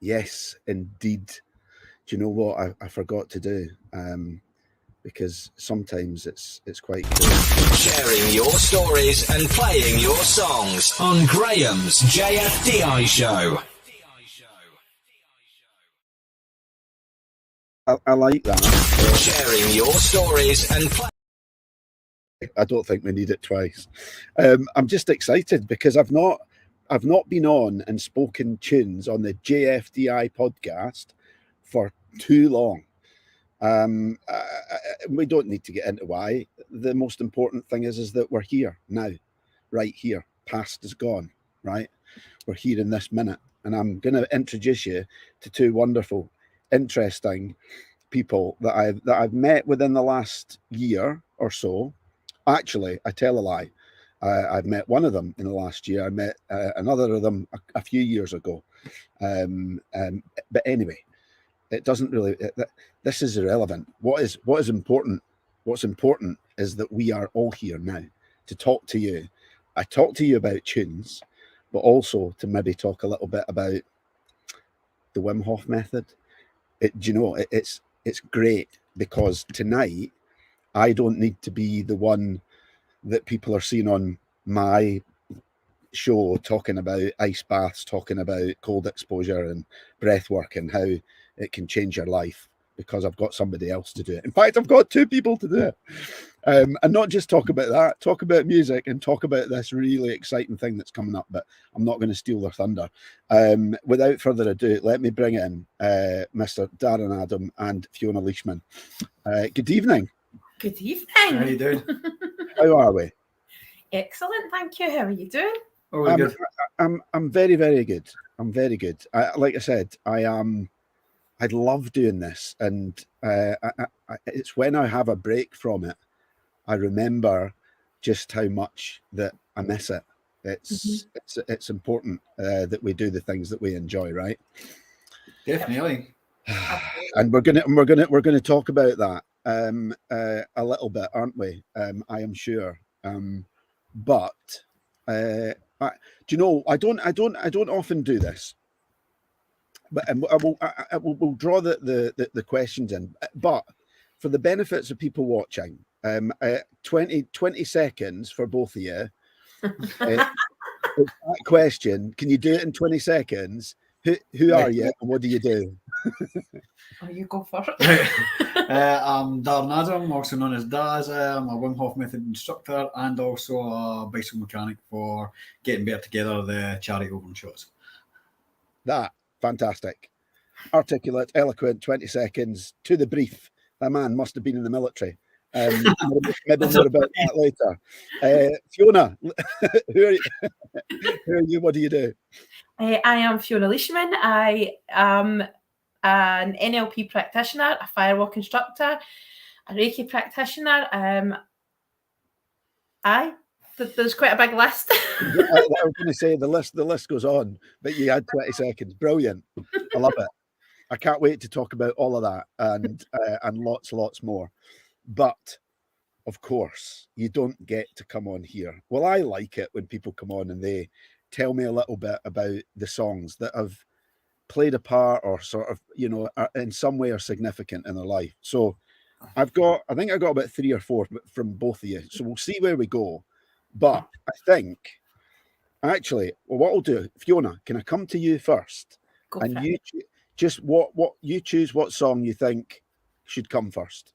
Yes, indeed. Do you know what I forgot to do? Because sometimes it's quite cool. Sharing your stories and playing your songs on Graham's JFDI show. I like that. Sharing your stories and I don't think we need it twice. I'm just excited because I've not been on and spoken tunes on the JFDI podcast for too long. We don't need to get into why. The most important thing is that we're here now, right here. Past is gone, right? We're here in this minute, and I'm going to introduce you to two wonderful, interesting people that I've met within the last year or so. Actually, I tell a lie. I've met one of them in the last year. I met another of them a few years ago. But anyway, it doesn't really. This is irrelevant. What is important? What's important is that we are all here now to talk to you. I talk to you about tunes, but also to maybe talk a little bit about the Wim Hof method. It's great because tonight I don't need to be the one that people are seeing on my show talking about ice baths, talking about cold exposure and breath work and how it can change your life, because I've got somebody else to do it. In fact, I've got two people to do it. And not just talk about that, talk about music and talk about this really exciting thing that's coming up, but I'm not going to steal their thunder. Without further ado, let me bring in Mr. Darren Adam and Fiona Leishman. Good evening. Good evening. How are you doing? How are we? Excellent, thank you. How are you doing? Oh, we're good. I'm very, very good. I'm very good. Like I said, I love doing this, and it's when I have a break from it, I remember just how much that I miss it. It's important that we do the things that we enjoy, right? Definitely. And we're gonna talk about that a little bit, aren't we? I am sure. But do you know? I don't often do this. But we'll draw the questions in. But for the benefits of people watching, 20 seconds for both of you. That question, can you do it in 20 seconds? Who are you and what do you do? Oh, you go first. I'm Darren Adam, also known as Daz. I'm a Wim Hof Method instructor and also a bicycle mechanic for Getting Better Together, the charity open shows. That, fantastic. Articulate, eloquent, 20 seconds, to the brief. That man must have been in the military. Maybe more about that later. Fiona, who are you? What do you do? I am Fiona Leishman. I am an NLP practitioner, a firewalk instructor, a Reiki practitioner. There's quite a big list. I was going to say the list goes on, but you had 20 seconds. Brilliant. I love it. I can't wait to talk about all of that and lots more. But of course, you don't get to come on here. Well, I like it when people come on and they tell me a little bit about the songs that have played a part or sort of, are in some way are significant in their life. So I think I got about 3 or 4 from both of you. So we'll see where we go. But I think, actually, what I'll do, Fiona, can I come to you first? Go and for you just what you choose what song you think should come first.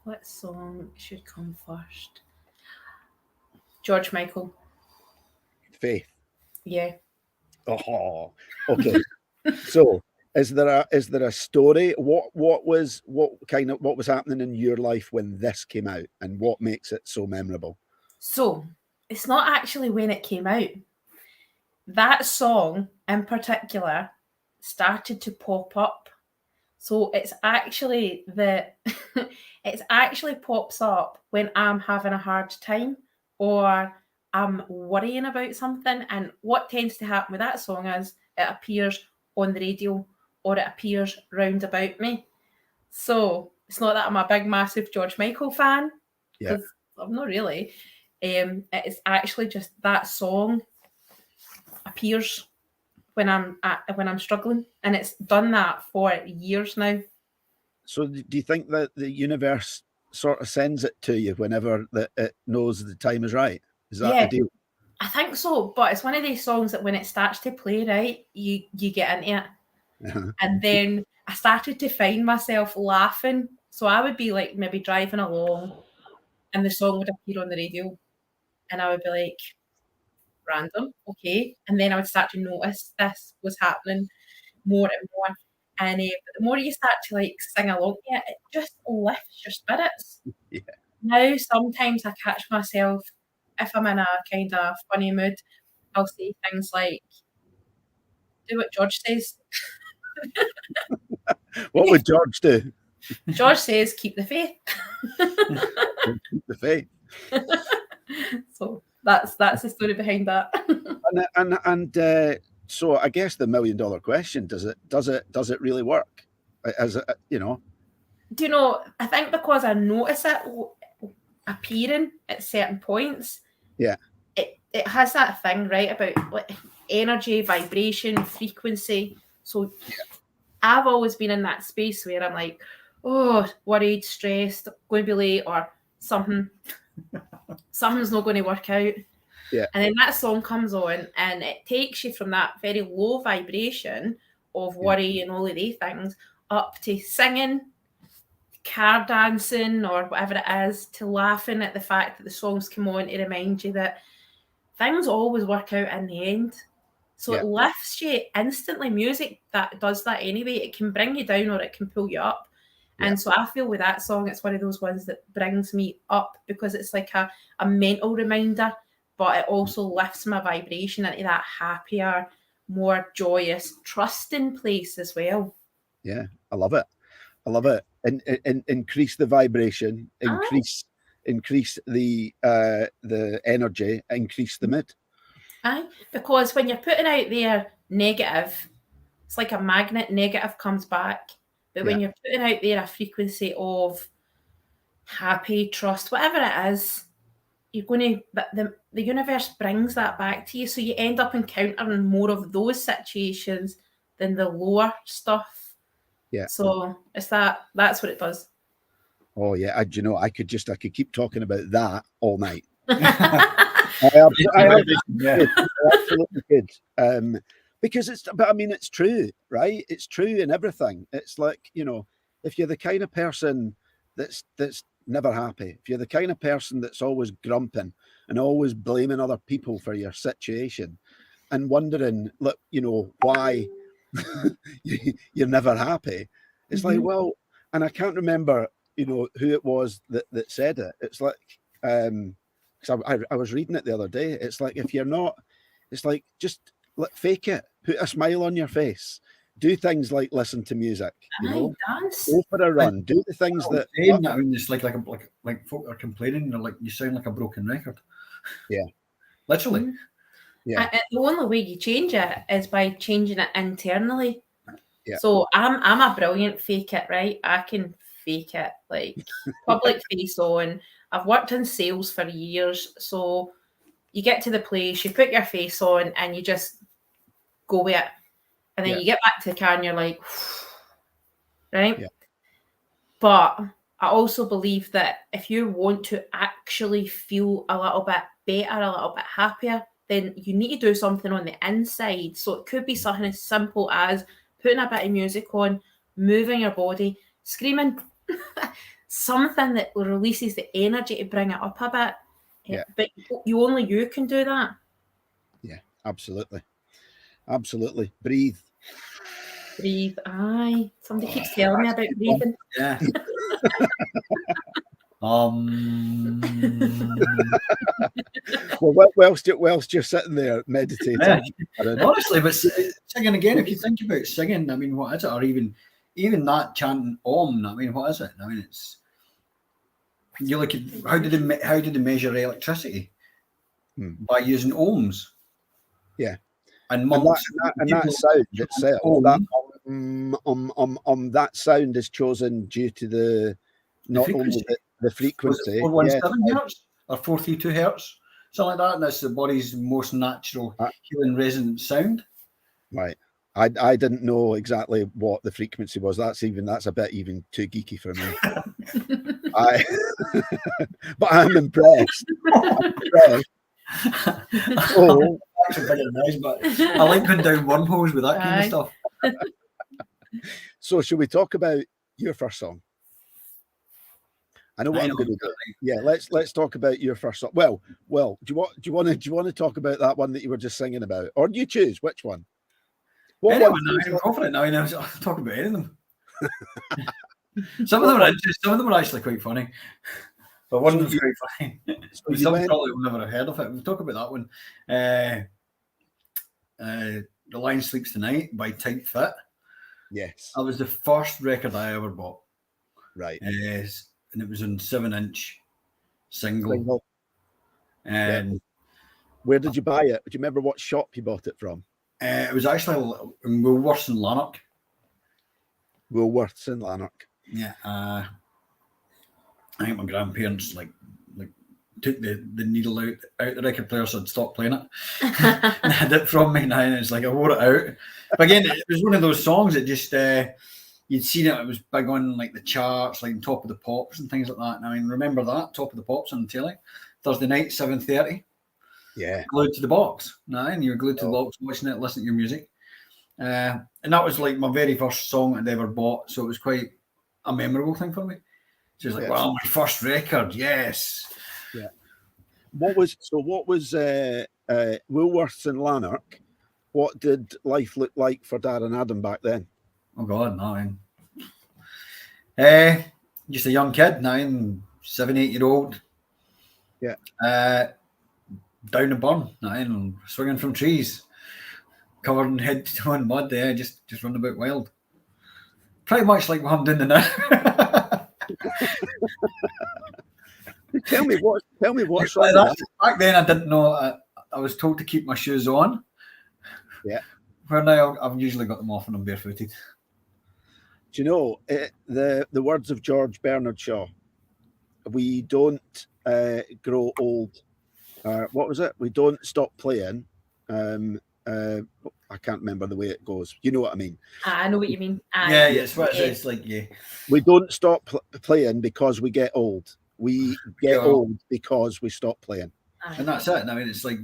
What song should come first? George Michael. Faith. Yeah. Oh, okay. So is there a story? What was happening in your life when this came out, and what makes it so memorable? So it's not actually when it came out. That song in particular started to pop up. So it's actually it actually pops up when I'm having a hard time or I'm worrying about something. And what tends to happen with that song is it appears on the radio or it appears round about me. So it's not that I'm a big, massive George Michael fan, because I'm not really. It's actually just that song appears when I'm struggling, and it's done that for years now. So do you think that the universe sort of sends it to you whenever that it knows the time is right? Is that the deal? I think so, but it's one of these songs that when it starts to play right, you get into it. And then I started to find myself laughing. So I would be like maybe driving along and the song would appear on the radio and I would be like, random, okay. And then I would start to notice this was happening more and more. And the more you start to like sing along to it, it just lifts your spirits. Yeah. Now sometimes I catch myself, if I'm in a kind of funny mood, I'll say things like, do what George says. What would George do? George says, keep the faith. Keep the faith. So that's the story behind that. And so I guess the $1 million question, does it really work? As you know? Do you know, I think because I notice it appearing at certain points, yeah, it has that thing, right, about like energy, vibration, frequency. So I've always been in that space where I'm like, oh, worried, stressed, going to be late, or something's not going to work out. Yeah. And then that song comes on and it takes you from that very low vibration of worry and all of these things up to singing, car dancing, or whatever it is, to laughing at the fact that the songs come on to remind you that things always work out in the end. So it lifts you instantly. Music that does that anyway. It can bring you down or it can pull you up. Yeah. And so I feel with that song, it's one of those ones that brings me up because it's like a mental reminder, but it also lifts my vibration into that happier, more joyous, trusting place as well. Yeah, I love it. I love it. And increase the vibration, increase the energy, increase the mood. Aye, because when you're putting out there negative, it's like a magnet, negative comes back. But when you're putting out there a frequency of happy, trust, whatever it is, you're going to, the universe brings that back to you. So you end up encountering more of those situations than the lower stuff. Yeah. So it's that's what it does. Oh yeah, I could keep talking about that all night. I absolutely could. Because it's true, right? It's true in everything. It's like, if you're the kind of person that's never happy, if you're the kind of person that's always grumping and always blaming other people for your situation and wondering, look, why you're never happy, it's like, well, and I can't remember, who it was that said it. It's like, because I was reading it the other day. It's like, if you're not, it's like, just fake it, put a smile on your face, do things like listen to music, dance, go for a run, do the things that. I mean, it's like folk are complaining. They're like, you sound like a broken record. Yeah, literally. Yeah, and the only way you change it is by changing it internally. Yeah. So I'm a brilliant fake it, right? I can fake it, like public face on. I've worked in sales for years, so you get to the place, you put your face on, and you just go with it. And then you get back to the car and you're like, right? Yeah. But I also believe that if you want to actually feel a little bit better, a little bit happier, then you need to do something on the inside. So it could be something as simple as putting a bit of music on, moving your body, screaming, something that releases the energy to bring it up a bit. Yeah. But you can do that. Yeah, absolutely. Absolutely. Breathe. Breathe. Aye. Somebody keeps telling me about breathing. Yeah. Well, whilst you're sitting there meditating. Yeah. Honestly, but singing again, if you think about singing, I mean, what is it? Or even that chanting Om, I mean, what is it? I mean, it's, you look at how did they measure electricity? By using ohms. Yeah. And monks, and that sound itself, that sound is chosen due to the frequency. 417 hertz or 432 hertz, something like that. And that's the body's most natural healing resonant sound. Right. I didn't know exactly what the frequency was. That's a bit even too geeky for me. But I'm impressed. Oh, Actually bigger than ours, but I like going down wormholes with that kind of stuff. so should we talk about your first song? I know what I'm going to do. Yeah, let's talk about your first song. Well, do you want to talk about that one that you were just singing about, or do you choose which one? What one? I'm confident now. I'll talk about any of them. Some of them are interesting. Some of them are actually quite funny. But one of them's quite funny. So some probably will never have heard of it. We'll talk about that one. The Lion Sleeps Tonight by Tight Fit. Yes. That was the first record I ever bought. Right. Yes. And it was on 7-inch single. And where did you buy it? Do you remember what shop you bought it from? It was actually in Woolworths in Lanark. Woolworths in Lanark. Yeah. I think my grandparents like took the needle out the record player, so I'd stop playing it. And had it from me now, and it's like I wore it out. But again, it was one of those songs that just you'd seen it was big on like the charts, like Top of the Pops and things like that. And I mean, remember that Top of the Pops on the telly Thursday night 7:30. Yeah, glued to the box. And you're glued to the box, watching it, listening to your music. And that was like my very first song I'd ever bought, so it was quite a memorable thing for me. So it's like, wow, my first record, yes. Yeah. What was Woolworths in Lanark? What did life look like for Darren Adam back then? Oh God, no. Just a young kid, 7, 8 year old. Yeah. Down the burn, and swinging from trees, covered in head to toe in mud. Just run about wild. Pretty much like what I'm doing now. Tell me what back then I didn't know. I was told to keep my shoes on. Yeah. Where now I've usually got them off when I'm barefooted. Do you know the words of George Bernard Shaw? We don't grow old. What was it? We don't stop playing. I can't remember the way it goes. You know what I mean? I know what you mean. Yeah, it's what it's like. Yeah, we don't stop playing because we get old. We get old because we stop playing. And that's it. I mean, it's like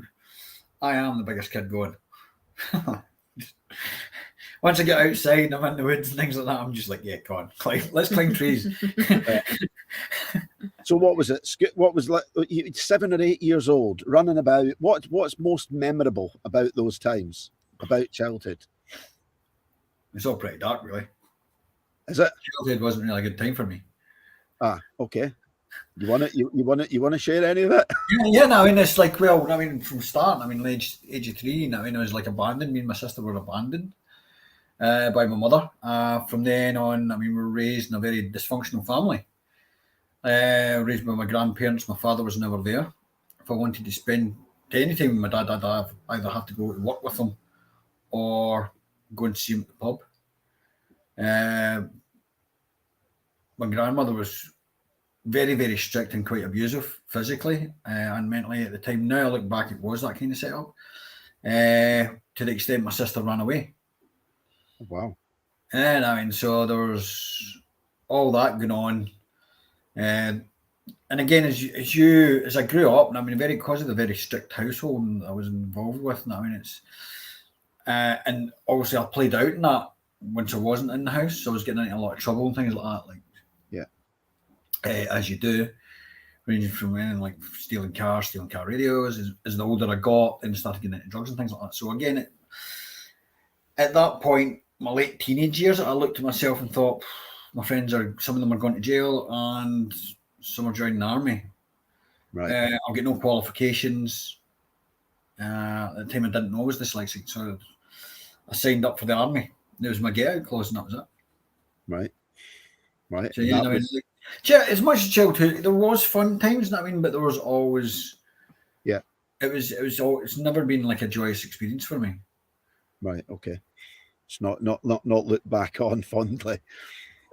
I am the biggest kid going. Once I get outside and I'm in the woods and things like that, I'm just like, yeah, come on, let's climb trees. So what was it? What was like 7 or 8 years old, running about? What's most memorable about those times, about childhood? It's all pretty dark, really. Is it? Childhood wasn't really a good time for me. Okay. You want to share any of it? Yeah. No, I mean, it's like, well, I mean, from start, I mean, age of 3, I mean, I was like abandoned. Me and my sister were abandoned by my mother. From then on, I mean, we were raised in a very dysfunctional family. Raised by my grandparents. My father was never there. If I wanted to spend any time with my dad, I'd either have to go to work with him or go and see him at the pub. My grandmother was very, very strict and quite abusive physically and mentally at the time. Now I look back, it was that kind of setup. To the extent my sister ran away. Wow. And I mean, so there was all that going on. And again, as I grew up, and I mean, because of the very strict household I was involved with, and I mean, it's and obviously I played out in that once I wasn't in the house, so I was getting into a lot of trouble and things like that. Like, as you do, ranging from like stealing car radios. As the older I got, then I started getting into drugs and things like that. So again, at that point, my late teenage years, I looked at myself and thought, my friends some of them are going to jail and some are joining the army. Right. I'll get no qualifications. At the time I didn't know I was dyslexic, so I signed up for the army. There was my get out clause and that was it. Right. So yeah, I mean, as much as childhood, there was fun times, I mean, but there was always, it's never been like a joyous experience for me. Right. Okay. It's not looked back on fondly.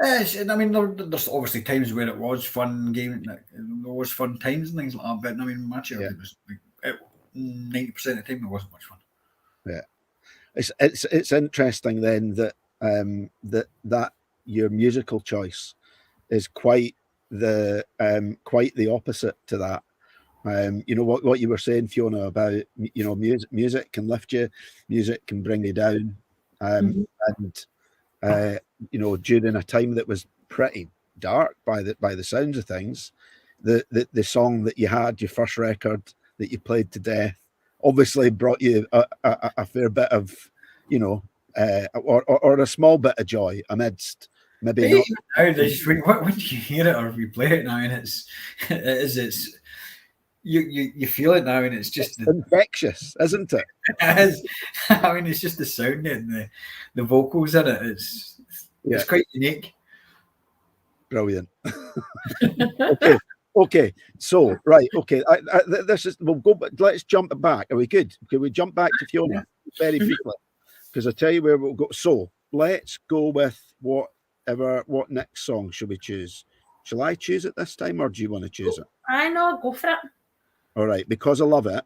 I mean, there's obviously times where it was fun game, there was fun times and things like that. But I mean, my childhood was like 90% of the time it wasn't much fun. Yeah. It's interesting then that that your musical choice is quite the opposite to that. You know what you were saying, Fiona, about music can lift you, music can bring you down, and during a time that was pretty dark by the sounds of things, the song that you had, your first record that you played to death, obviously brought you a fair bit of, or a small bit of joy amidst maybe not. When you hear it or if you play it now, and it's you feel it now, and it's just infectious, isn't it? It is. I mean, it's just the sound and the vocals in it. It's quite unique. Brilliant. Okay. So right. Okay. We'll go. But let's jump back. Are we good? Can we jump back to Fiona very briefly? Because I tell you where we'll go. So let's go with what next song should we choose? Shall I choose it this time, or do you want to choose it? I know. Go for it. All right. Because I love it.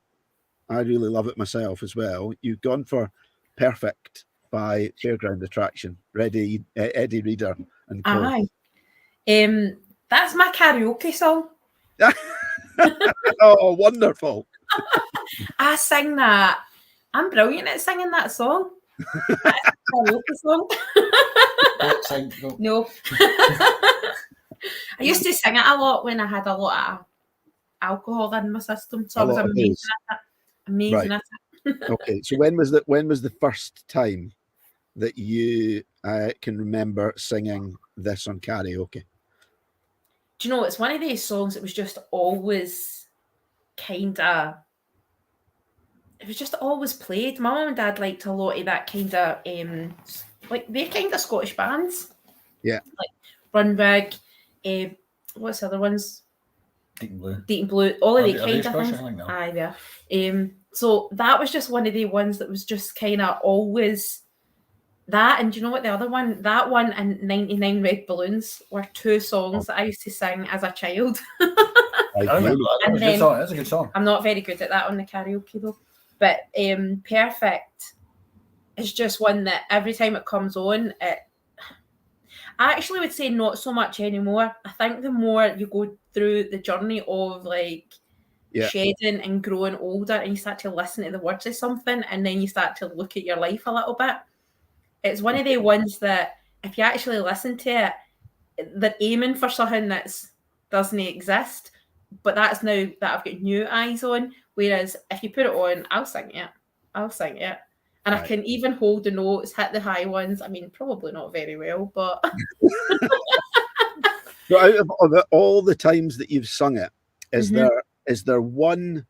I really love it myself as well. You've gone for "Perfect" by Fairground Attraction. Ready, Eddie Reader and co. Aye. That's my karaoke song. Oh, wonderful. I sing that. I'm brilliant at singing that song. That's a karaoke song. No. I used to sing it a lot when I had a lot of alcohol in my system. So I was amazing at it. Amazing at it. Okay. So when was the first time that you can remember singing this on karaoke? Do you know, it's one of these songs that was just always it was just always played. My mum and dad liked a lot of that kind of, like they're kind of Scottish bands. Yeah. Like Runrig, what's the other ones? Deep and Blue, all of the kind of things. Aye, yeah. So that was just one of the ones that was just kind of always that. And do you know what the other one? That one and 99 Red Balloons were two songs that I used to sing as a child. That's a good song. I'm not very good at that on the karaoke though. But Perfect is just one that every time it comes on, I actually would say not so much anymore. I think the more you go through the journey of shedding and growing older, and you start to listen to the words of something, and then you start to look at your life a little bit. It's one of the ones that if you actually listen to it, they're aiming for something that doesn't exist, but that's now that I've got new eyes on. Whereas if you put it on, I'll sing it. And I can even hold the notes, hit the high ones. I mean, probably not very well, but... So out of all the times that you've sung it, is there one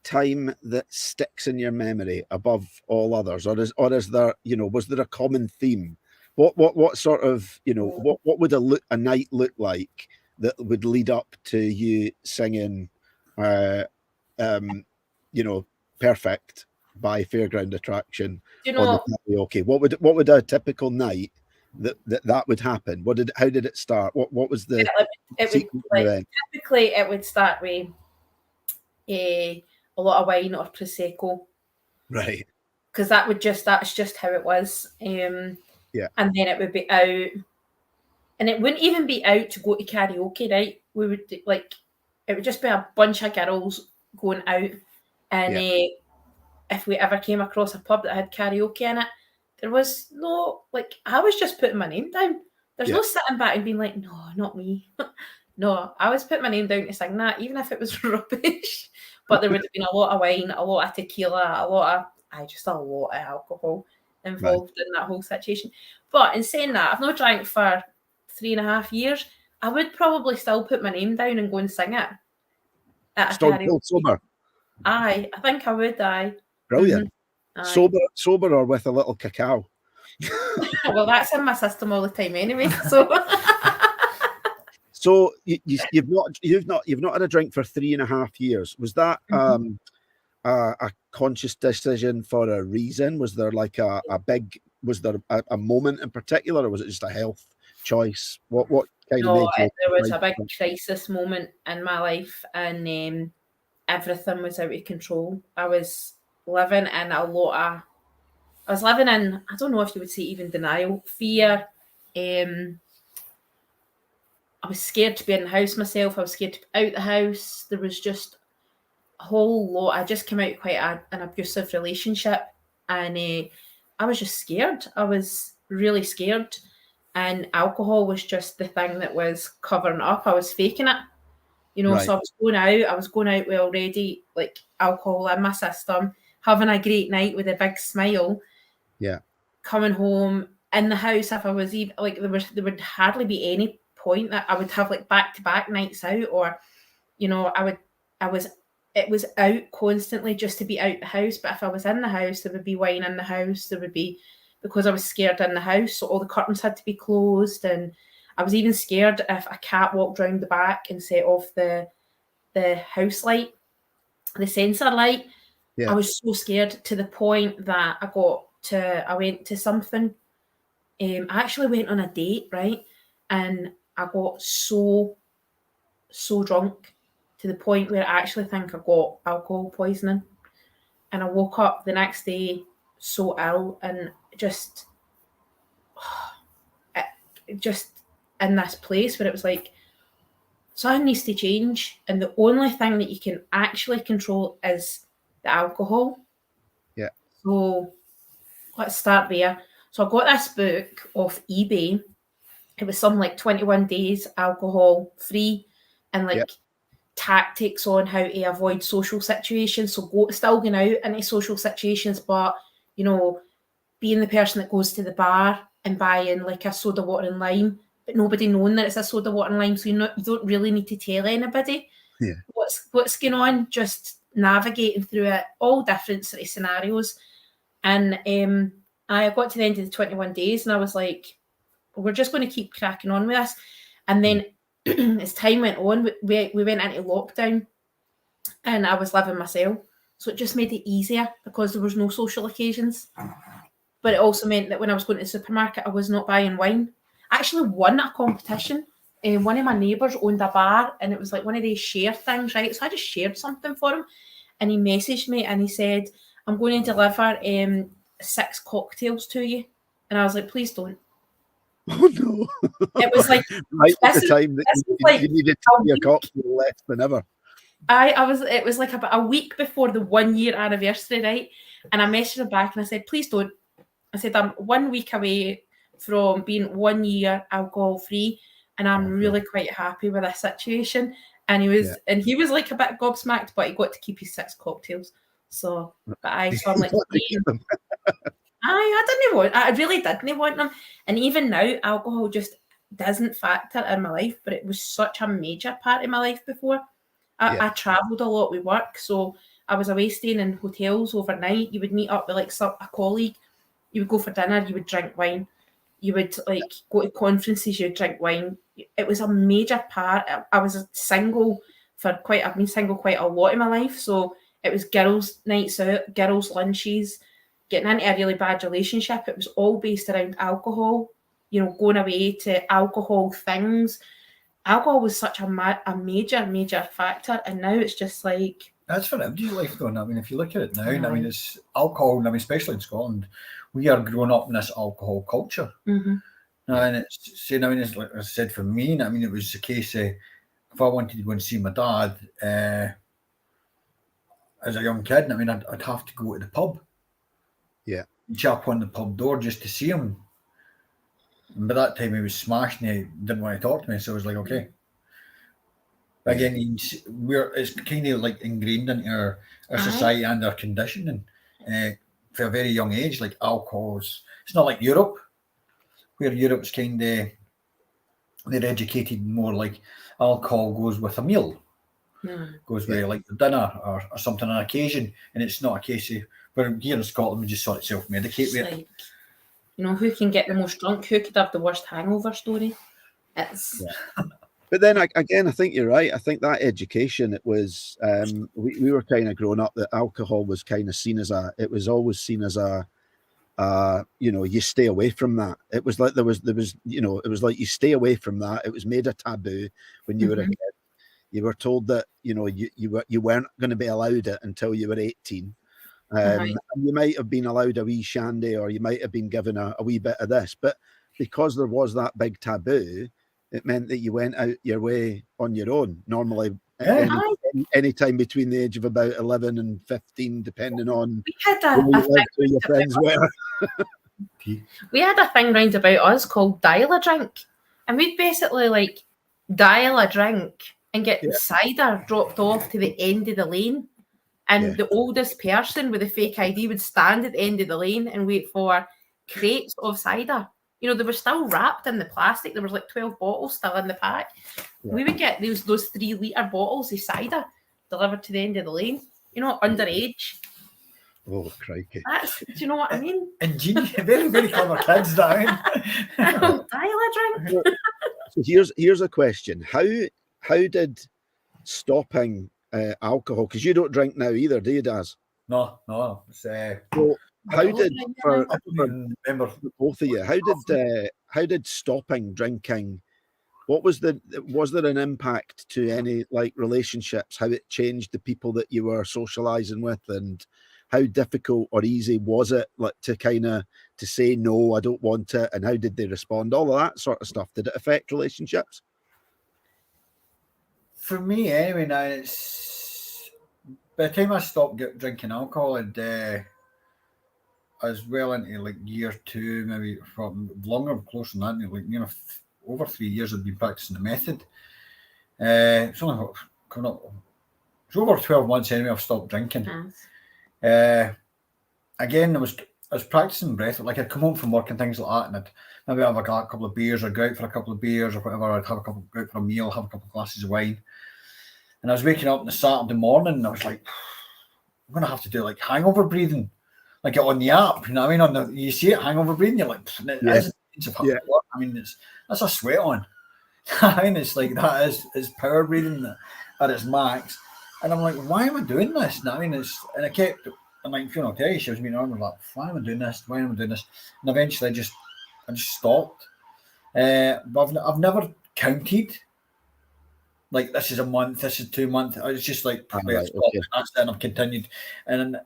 time that sticks in your memory above all others, or is there, was there a common theme? What sort of, what would a night look like that would lead up to you singing, Perfect by Fairground Attraction on the karaoke? What would a typical night that would happen? How did it start? What was the typically it would start with a lot of wine or prosecco, right? Because that's just how it was. And then it would be out, and it wouldn't even be out to go to karaoke, right? We would it would just be a bunch of girls going out, and if we ever came across a pub that had karaoke in it, there was no I was just putting my name down. There's no sitting back and being like, no, not me. No, I was putting my name down to sing that, even if it was rubbish. But there would have been a lot of wine, a lot of tequila, a lot of alcohol involved in that whole situation. But in saying that, I've not drank for 3.5 years. I would probably still put my name down and go and sing it at a karaoke. Sober. Aye, I think I would. Aye. Brilliant. Sober or with a little cacao. Well, that's in my system all the time anyway. So. So you've not had a drink for 3.5 years. Was that a conscious decision for a reason? Was there a moment in particular, or was it just a health choice? What kind of made you? There was a big crisis moment in my life, and everything was out of control. I was living in a lot of I was living in, I don't know if you would say even denial, fear. I was scared to be in the house myself. I was scared to be out the house. There was just a whole lot. I just came out of quite an abusive relationship, and I was just scared. I was really scared, and alcohol was just the thing that was covering it up. I was faking it, you know. Right. So I was going out with already like alcohol in my system, having a great night with a big smile. Yeah. Coming home in the house, if I was even like, there would hardly be any point that I would have like back-to-back nights out, or you know, it was out constantly just to be out the house. But if I was in the house, there would be wine in the house. There would be, because I was scared in the house, so all the curtains had to be closed, and I was even scared if a cat walked round the back and set off the house light, the sensor light. Yeah. I was so scared to the point that I went to something. I actually went on a date, right? And I got so drunk to the point where I actually think I got alcohol poisoning. And I woke up the next day so ill, and just in this place where it was like, something needs to change. And the only thing that you can actually control is the alcohol. Yeah. So let's start there. So I got this book off eBay. It was something like 21 days alcohol free, and like tactics on how to avoid social situations. So still going out into social situations, but you know, being the person that goes to the bar and buying like a soda water and lime, but nobody knowing that it's a soda water and lime, so you don't really need to tell anybody what's going on. Just navigating through it, all different sort of scenarios. And I got to the end of the 21 days, and I was like, we're just going to keep cracking on with this. And then as time went on, we went into lockdown, and I was living myself. So it just made it easier because there was no social occasions. But it also meant that when I was going to the supermarket, I was not buying wine. I actually won a competition. One of my neighbours owned a bar, and it was like one of these share things, right? So I just shared something for him, and he messaged me and he said, I'm going to deliver 6 cocktails to you. And I was like, please don't. Oh no! It was like right at the time that you needed to be a cocktail less than ever. It was like about a week before the 1 year anniversary, right? And I messaged him back and I said, please don't. I said, I'm 1 week away from being 1 year alcohol free, and I'm really quite happy with this situation. And he was like a bit gobsmacked, but he got to keep his 6 cocktails. So, so I'm like, I really didn't want them. And even now, alcohol just doesn't factor in my life, but it was such a major part of my life before. I travelled a lot with work, so I was away staying in hotels overnight. You would meet up with like a colleague, you would go for dinner, you would drink wine. You would like go to conferences, you'd drink wine. It was a major part. I was single I've been single quite a lot in my life, so it was girls' nights out, girls' lunches, getting into a really bad relationship. It was all based around alcohol, you know, going away to alcohol things. Alcohol was such a major factor, and now it's just like... That's for everybody's life, though. I mean, if you look at it now, I mean, it's alcohol, I mean, especially in Scotland, we are growing up in this alcohol culture. Mm-hmm. And it's, I mean, it's like I said, for me, I mean, it was the case of, if I wanted to go and see my dad as a young kid, I mean, I'd have to go to the pub. Yeah. Chap on the pub door just to see him. And by that time, he was smashed and he didn't want to talk to me. So I was like, okay. But again, it's kind of like ingrained into our society and our conditioning. For a very young age, like alcohol, it's not like Europe, where Europe's kind of, they're educated more like alcohol goes with a meal. Goes with like dinner or something on occasion, and it's not a case of, but here in Scotland we just sort of self-medicate with it. Like, you know, who can get the most drunk, who could have the worst hangover story. It's but then again, I think you're right. I think that education, it was we were kind of growing up that alcohol was kind of seen as it was always seen as you know, you stay away from that. It was like there was you know, it was like you stay away from that. It was made a taboo when you were a kid. You were told that, you know, you weren't going to be allowed it until you were 18. And you might have been allowed a wee shandy, or you might have been given a wee bit of this, but because there was that big taboo, it meant that you went out your way on your own. Normally, any time between the age of about 11 and 15, depending on we had who your friends were. We had a thing round about us called dial a drink, and we'd basically like dial a drink and get cider dropped off to the end of the lane, and the oldest person with a fake ID would stand at the end of the lane and wait for crates of cider. You know, they were still wrapped in the plastic. There was like 12 bottles still in the pack. We would get those 3-litre bottles of cider delivered to the end of the lane. You know, underage. Oh, crikey. Do you know what I mean? Ingenious, very, very clever kids, Darren. Dial a drink. So here's a question. How did stopping alcohol, because you don't drink now either, do you, Daz? No. It's, so how did for both of you? How did stopping drinking? Was there an impact to any like relationships? How it changed the people that you were socializing with, and how difficult or easy was it like to say no, I don't want it, and how did they respond? All of that sort of stuff. Did it affect relationships? For me, anyway, now it's by the time I stopped drinking alcohol, and I was well into like year 2, maybe from longer, closer than that, like over 3 years I'd been practicing the method. It's only coming up. It's over 12 months anyway. I've stopped drinking. Again, I was practicing breath. Like I'd come home from work and things like that, and I'd maybe have a couple of beers, or go out for a couple of beers, or whatever. I'd have go out for a meal, have a couple of glasses of wine. And I was waking up on the Saturday morning, and I was like, I'm gonna have to do like hangover breathing, like on the app. You know what I mean? You see it, hangover breathing. You're like, I mean, that's a sweat on. I mean, it's like that is power breathing at its max. And I'm like, why am I doing this? And I mean, and I kept, and like Fiona will tell you, she was being on, I'm like, why am I doing this? Why am I doing this? And eventually I just stopped. But I've never counted. Like, this is a month, this is 2 months. I was just like, that's it, and I've continued. And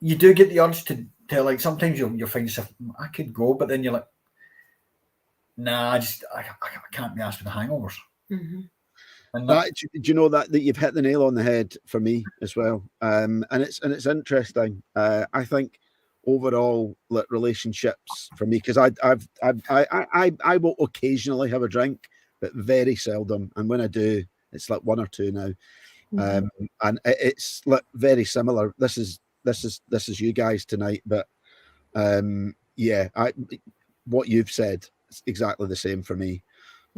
you do get the urge to like, sometimes you'll find yourself, I could go, but then you're like, nah, I can't be asked for the hangovers. Mm-hmm. And do you know that you've hit the nail on the head for me as well? And it's interesting. I think overall, like, relationships for me, because I will occasionally have a drink, but very seldom. And when I do, it's like 1 or 2 now. Mm-hmm. And it's like very similar. This is you guys tonight, but what you've said is exactly the same for me.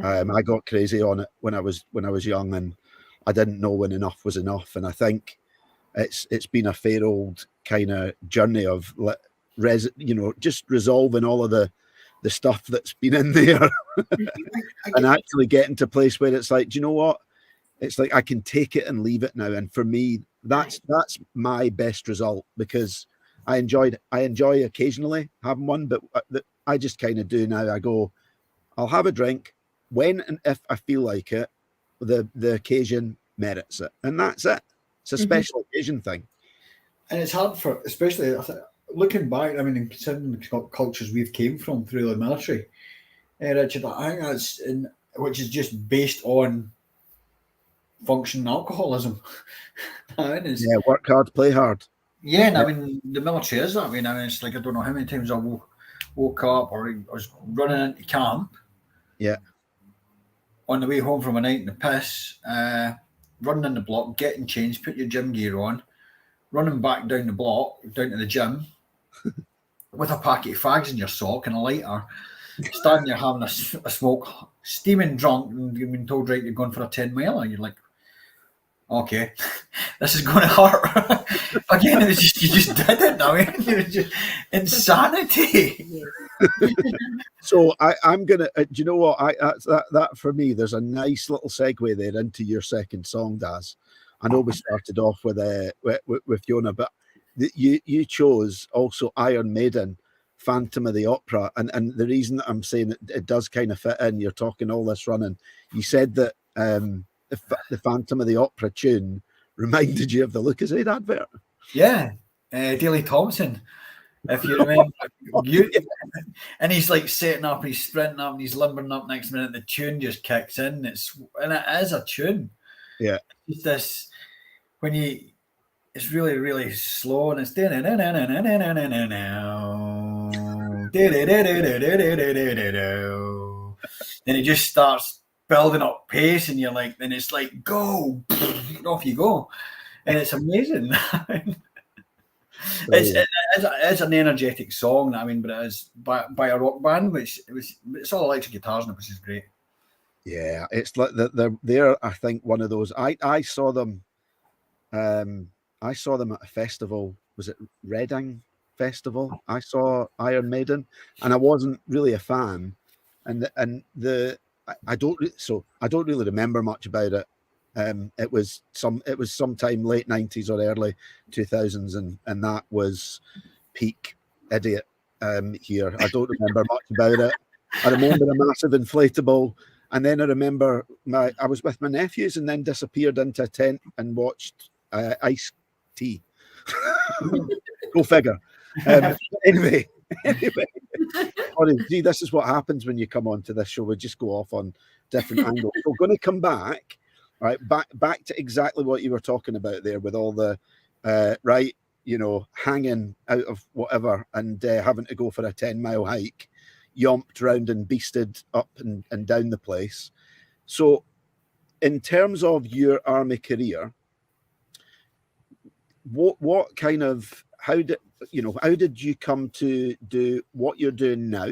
I got crazy on it when I was young, and I didn't know when enough was enough. And I think it's been a fair old kind of journey of just resolving all of the stuff that's been in there, and actually getting to a place where it's like, do you know what? It's like I can take it and leave it now. And for me, that's my best result, because I enjoy occasionally having one, but I just kind of do now. I go, I'll have a drink when and if I feel like it. The occasion merits it, and that's it. It's a special occasion thing, and it's hard for, especially looking back. I mean, considering the cultures we've came from through the military, Richard, I think that's which is just based on functioning alcoholism. Work hard, play hard. Yeah, and I mean, the military is that. I mean, it's like, I don't know how many times I woke up, or I was running into camp. Yeah. On the way home from a night in the piss, running in the block, getting changed, put your gym gear on, running back down the block, down to the gym, with a packet of fags in your sock and a lighter, standing there having a smoke, steaming drunk, and you've been told, right, you're going for a 10-miler. You're like, okay, this is going to hurt. Again, it was just, you just did it now. It was just insanity. So I'm gonna. Do you know what? That for me, there's a nice little segue there into your second song, Daz. I know we started off with Fiona, but you chose also Iron Maiden, Phantom of the Opera, and the reason that I'm saying it does kind of fit in. You're talking all this running. You said that the Phantom of the Opera tune reminded you of the Lucozade advert. Yeah, Daley Thompson. If you remember, and he's like setting up, he's sprinting up, and he's limbering up. Next minute, the tune just kicks in. It is a tune. Yeah, it's this when it's really, really slow, and it's then it just starts building up pace, and you're like, then it's like go, off you go, and it's amazing. It's an energetic song, I mean, but it is by a rock band, which it's all electric guitars in it, which is great. Yeah, it's like they're I think one of those. I saw them. I saw them at a festival. Was it Reading Festival? I saw Iron Maiden, and I wasn't really a fan. I don't really remember much about it. It was sometime late 90s or early 2000s, and that was peak idiot here. I don't remember much about it. I remember a massive inflatable, and then I remember I was with my nephews and then disappeared into a tent and watched Ice Tea. Go figure. Anyway, sorry, gee, this is what happens when you come onto this show. We just go off on different angles. We're going to come back, right? Back to exactly what you were talking about there, with all the right, hanging out of whatever and having to go for a 10-mile hike, yomped round and beasted up and down the place. So, in terms of your army career, what kind of how did you come to do what you're doing now?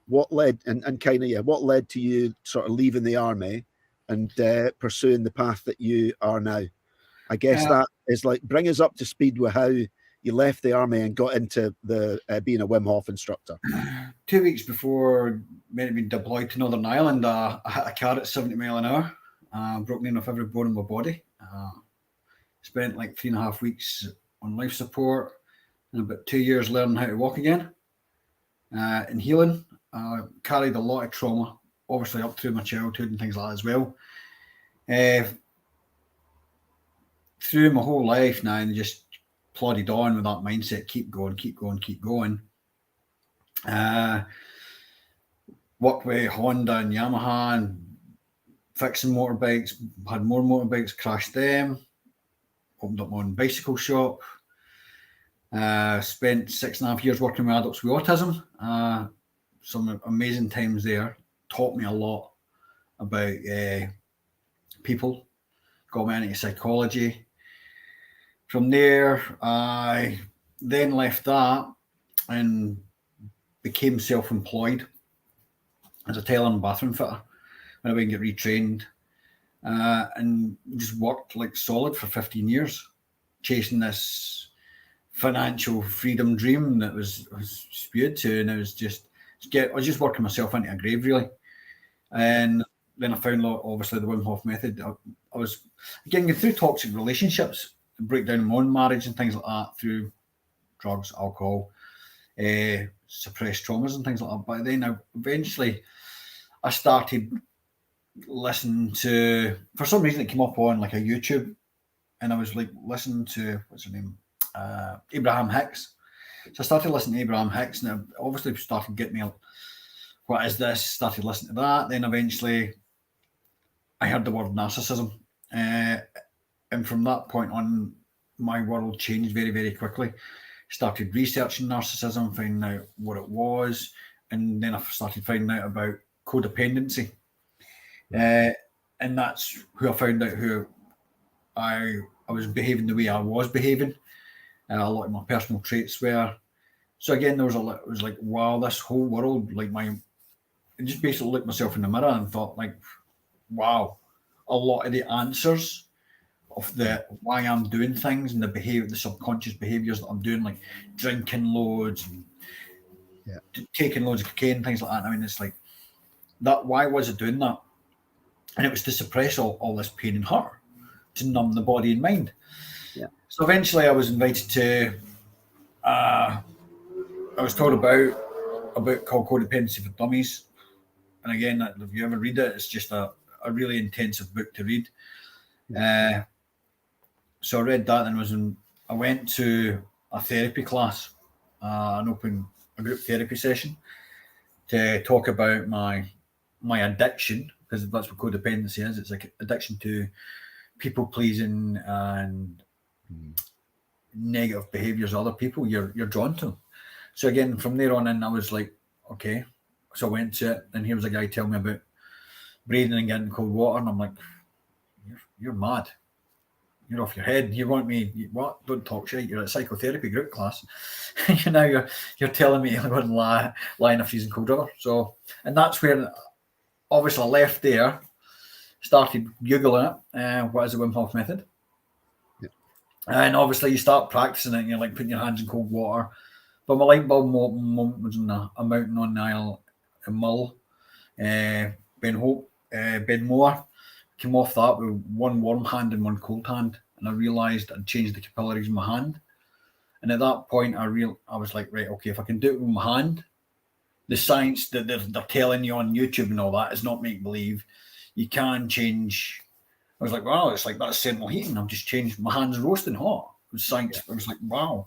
What led what led to you sort of leaving the army and pursuing the path that you are now? I guess that is like, bring us up to speed with how you left the army and got into the being a Wim Hof instructor. 2 weeks before meant to be deployed to Northern Ireland, I hit a car at 70 mile an hour, broke in off every bone in my body. Spent like 3.5 weeks on life support and about 2 years learning how to walk again and healing. Carried a lot of trauma, obviously up through my childhood and things like that as well. Through my whole life now, and just plodded on with that mindset, keep going. Worked with Honda and Yamaha and fixing motorbikes, had more motorbikes, crashed them, opened up my own bicycle shop, spent 6.5 years working with adults with autism. Some amazing times there, taught me a lot about people, got me into psychology. From there, I then left that and became self-employed as a tailor and bathroom fitter. When I went and get retrained, and just worked like solid for 15 years, chasing this financial freedom dream that was spewed to, and I was just working myself into a grave, really. And then I found, obviously, the Wim Hof method. I was getting through toxic relationships, break down my own marriage and things like that through drugs, alcohol, suppressed traumas and things like that. But then eventually I started listening to, for some reason it came up on like a YouTube, and I was like listening to, what's her name? Abraham Hicks. So I started listening to Abraham Hicks, and it obviously started getting me, what is this? Started listening to that. Then eventually I heard the word narcissism. And from that point on, my world changed very, very quickly. Started researching narcissism, finding out what it was, and then I started finding out about codependency. And that's who I found out who I was behaving the way I was behaving. A lot of my personal traits were. So again, it was like, wow, this whole world, like I just basically looked myself in the mirror and thought, like, wow, a lot of the answers of the why I'm doing things and the subconscious behaviors that I'm doing, like drinking loads and taking loads of cocaine, things like that. I mean, it's like that. Why was I doing that? And it was to suppress all this pain and hurt, to numb the body and mind. Yeah. So eventually, I was invited to. I was told about a book called Codependency for Dummies, and again, if you ever read it, it's just a really intensive book to read. So I read that, and I went to a therapy class, a group therapy session, to talk about my addiction, because that's what codependency is. It's like addiction to people pleasing and negative behaviors of other people. You're drawn to. So again, from there on in, I was like, okay. So I went to it, and here was a guy telling me about breathing and getting cold water, and I'm like, you're mad. You're off your head. You want me? What? Don't talk shit. You're at a psychotherapy group class. Now you're telling me I'm going to lie in a freezing cold river. So, and that's where, obviously, I left there, started googling it. What is the Wim Hof method? Yeah. And obviously, you start practicing it, and you're like putting your hands in cold water. But my light bulb moment was on a mountain on the Isle in Mull, Ben Moore. Came off that with one warm hand and one cold hand, and I realised I'd changed the capillaries in my hand. And at that point, I was like, right, okay, if I can do it with my hand, the science that they're telling you on YouTube and all that is not make believe. You can change. I was like, wow, it's like that's central heating. I've just changed my hands roasting hot. It was science. I was like, wow.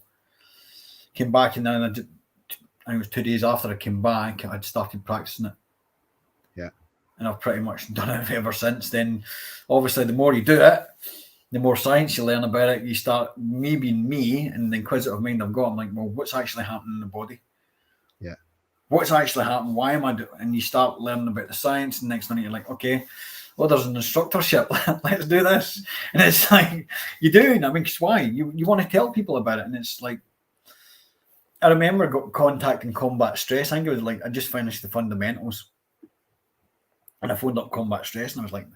Came back, and then I think it was 2 days after I came back, I'd started practicing it. Yeah. And I've pretty much done it ever since. Then, obviously, the more you do it, the more science you learn about it. You start, me being me, and the inquisitive mind I've got, I'm like, well, what's actually happening in the body? Yeah. What's actually happening? Why am I doing? And you start learning about the science, and next minute you're like, okay, well, there's an instructorship. Let's do this. And it's like, you do. I mean, because why? You want to tell people about it. And it's like, I remember contacting Combat Stress. I think it was like, I just finished the fundamentals. And I phoned up Combat Stress, and I was like,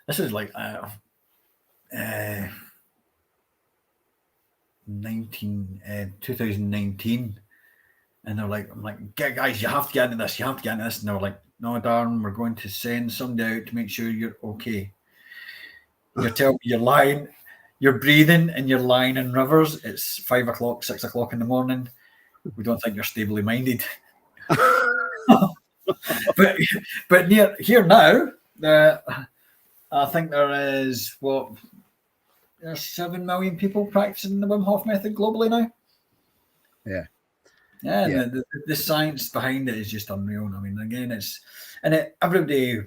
this is like 2019. And they're like, I'm like, guys, you have to get into this. You have to get into this. And they were like, no, Darren, we're going to send somebody out to make sure you're okay. You're telling me you're lying, you're breathing, and you're lying in rivers. It's 5 o'clock, 6 o'clock in the morning. We don't think you're stably minded. But here now, I think there is there's 7 million people practicing the Wim Hof method globally now. Yeah. Yeah. The science behind it is just unreal. I mean, again, everybody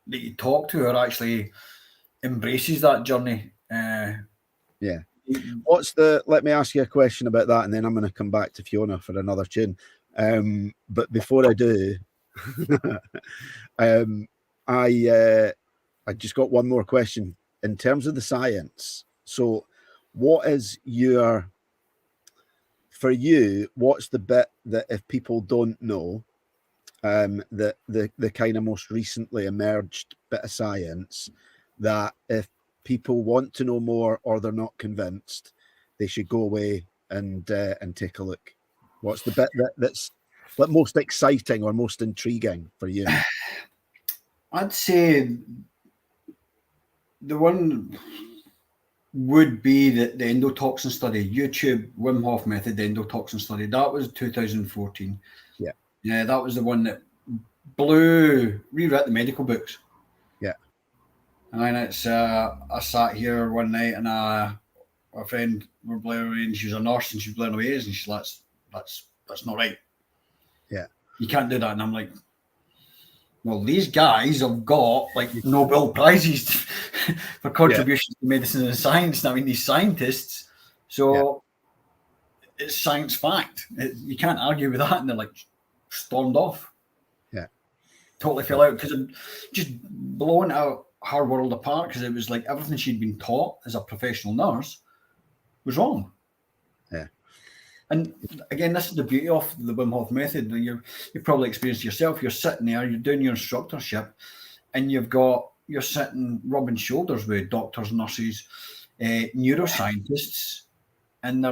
that you talk to are actually embraces that journey. Yeah. Let me ask you a question about that, and then I'm going to come back to Fiona for another tune. But before I do, I just got one more question in terms of the science. So what is for you, what's the bit that if people don't know, that the kind of most recently emerged bit of science that if people want to know more or they're not convinced, they should go away and take a look? What's the bit that's like most exciting or most intriguing for you? I'd say the one would be the endotoxin study. YouTube Wim Hof method, the endotoxin study. That was 2014. Yeah, that was the one that rewrote the medical books. Yeah. And it's I sat here one night, and a friend were blaring away, and she was a nurse, and she was blaring away, and she's like, that's not right. Yeah. You can't do that. And I'm like, well, these guys have got like Nobel Prizes for contributions to medicine and science. I mean, these scientists, so it's science fact. You can't argue with that. And they're like stormed off. Yeah. Totally fell out, because I'm just blowing out her world apart, because it was like everything she'd been taught as a professional nurse was wrong. Yeah. And again, this is the beauty of the Wim Hof method. You've probably experienced yourself. You're sitting there, you're doing your instructorship, and you're sitting rubbing shoulders with doctors, nurses, neuroscientists, and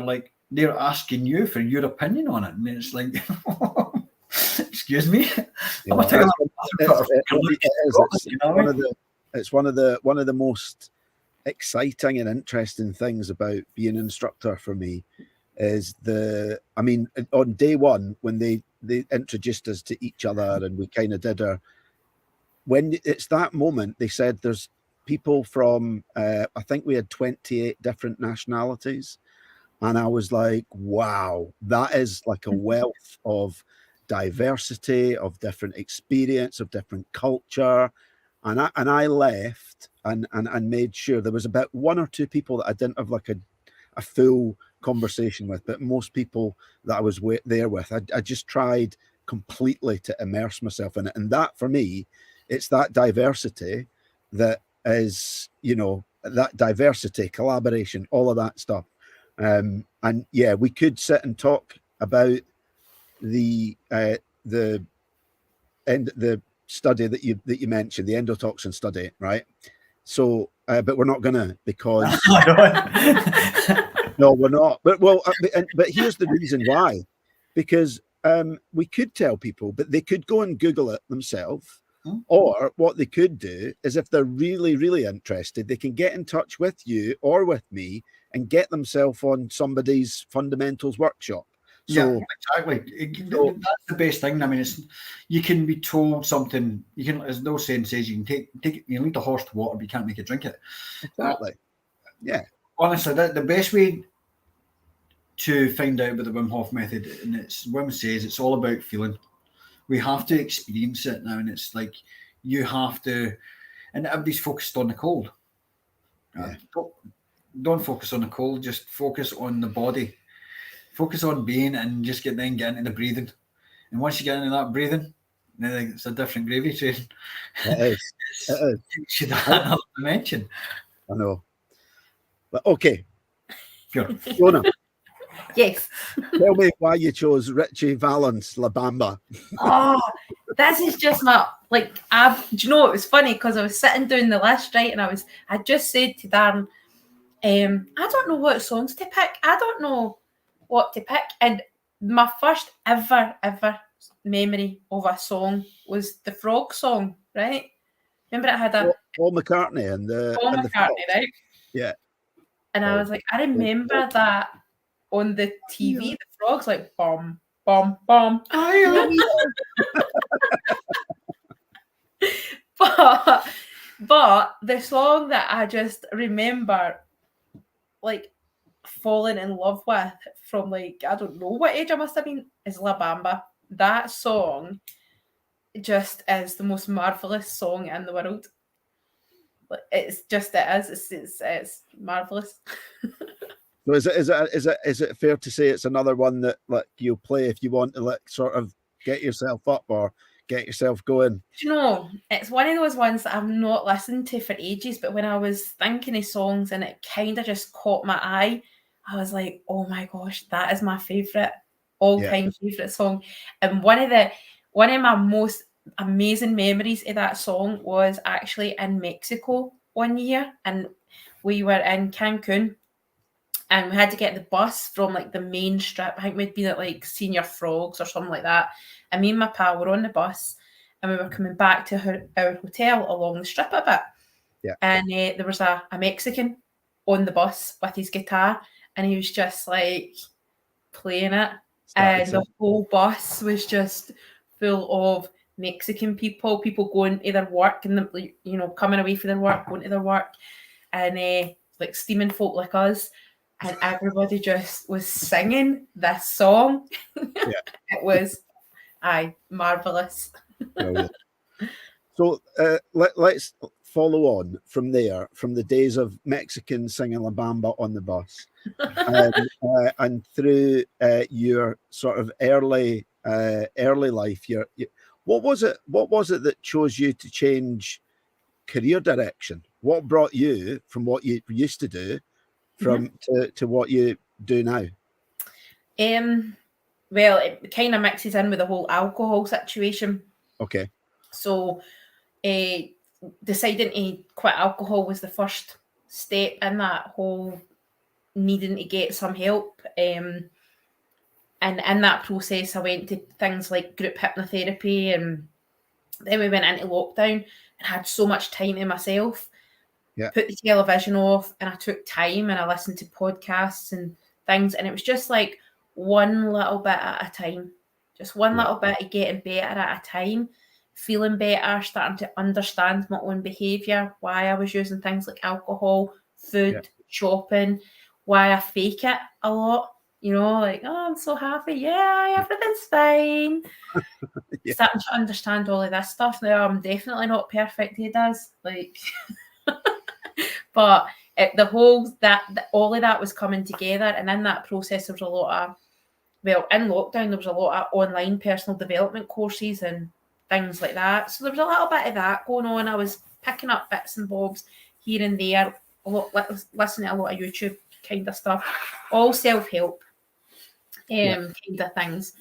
they're asking you for your opinion on it. And it's like, excuse me, it's one of the most exciting and interesting things about being an instructor for me is on day one, when they introduced us to each other and we kind of did when it's that moment, they said people from, I think we had 28 different nationalities. And I was like, wow, that is like a wealth of diversity, of different experience, of different culture. And I left and made sure there was about one or two people that I didn't have like a full conversation with, but most people that I was there with, I just tried completely to immerse myself in it. And that, for me, it's that diversity that is, you know, that diversity, collaboration, all of that stuff. And yeah, we could sit and talk about the study that you mentioned, the endotoxin study, right? So, but we're not gonna, because no, we're not. But but here's the reason why, because we could tell people, but they could go and Google it themselves. Or what they could do is, if they're really, really interested, they can get in touch with you or with me and get themselves on somebody's fundamentals workshop. So, yeah, exactly. That's the best thing. I mean, it's, you can be told something. You can, as no saying says, you can take you can lead the horse to water, but you can't make it drink it. exactly. Yeah. Honestly, the best way to find out about the Wim Hof method, and it's Wim says it's all about feeling. We have to experience it now, and it's like you have to, and everybody's focused on the cold. Yeah. Don't focus on the cold, just focus on the body. Focus on being, and just get into the breathing. And once you get into that breathing, then it's a different gravy train. It is. It is. Should add another dimension. I know. But okay. Sure. Fiona, Yes. tell me why you chose Richie Valens' La Bamba. Oh, this is just my, like, do you know, it was funny because I was sitting down the list, right, and I just said to Darren, I don't know what songs to pick. I don't know what to pick. And my first ever memory of a song was the Frog song, right? Remember it had a Paul McCartney and the Paul and the McCartney, Frogs. right? Yeah. And I was like, I remember that on the TV, the Frogs like bum, bum, bum. But the song that I just remember like falling in love with from, like, I don't know what age I must have been, is La Bamba. That song just is the most marvelous song in the world. It's just, it's marvelous. So is it fair to say it's another one that, like, you'll play if you want to, like, sort of get yourself up or get yourself going? You know, it's one of those ones that I've not listened to for ages, but when I was thinking of songs and it kind of just caught my eye, I was like, oh my gosh, that is my favourite, all-time favourite song. And one of my most amazing memories of that song was actually in Mexico one year, and we were in Cancun, and we had to get the bus from, like, the main strip. I think we'd been at, like, Senior Frogs or something like that. And me and my pal were on the bus, and we were coming back to our hotel along the strip a bit. Yeah. And there was a Mexican on the bus with his guitar, and he was just, like, playing it. And the whole bus was just full of Mexican people going to their work, and, you know, coming away from their work, going to their work, and like steaming folk like us. And everybody just was singing this song. Yeah. It was, marvellous. So let's follow on from there, from the days of Mexicans singing La Bamba on the bus, and through your sort of early life. What was it that chose you to change career direction? What brought you from what you used to do to what you do now? Well, it kind of mixes in with the whole alcohol situation. Okay. So deciding to quit alcohol was the first step in that whole needing to get some help. And in that process, I went to things like group hypnotherapy, and then we went into lockdown and had so much time to myself. Yeah. Put the television off, and I took time and I listened to podcasts and things, and it was just like one little bit at a time, just one little bit of getting better at a time, feeling better, starting to understand my own behaviour, why I was using things like alcohol, food, shopping, why I fake it a lot. You know, like, oh, I'm so happy. Yeah, everything's fine. Starting to understand all of this stuff. Now, I'm definitely not perfect, he does. Like, but the whole, all of that was coming together. And in that process, there was a lot of, well, in lockdown, there was a lot of online personal development courses and things like that. So there was a little bit of that going on. I was picking up bits and bobs here and there, listening to a lot of YouTube kind of stuff, all self-help kind of things.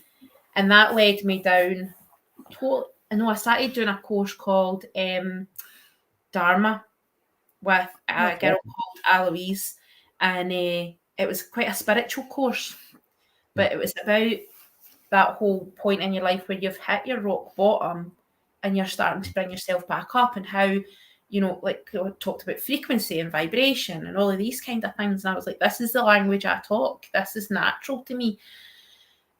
And that led me down. I started doing a course called Dharma with a girl called Aloise, and it was quite a spiritual course, but it was about that whole point in your life where you've hit your rock bottom and you're starting to bring yourself back up, and how, you know, like we talked about frequency and vibration and all of these kind of things. And I was like, this is the language I talk. This is natural to me.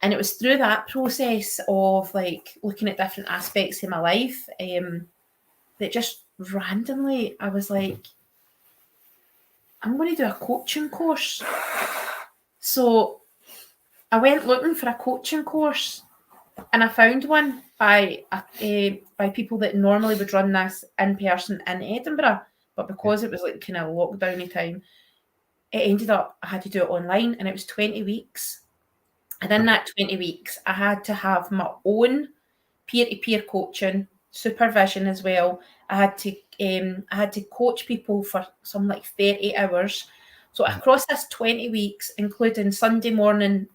And it was through that process of like looking at different aspects of my life that just randomly I was like, I'm going to do a coaching course. So I went looking for a coaching course, and I found one by people that normally would run this in person in Edinburgh, but because it was like kind of lockdowny time, it ended up I had to do it online, and it was 20 weeks. And in that 20 weeks, I had to have my own peer-to-peer coaching, supervision as well. I had to coach people for some like 30 hours. So across this 20 weeks, including Sunday morning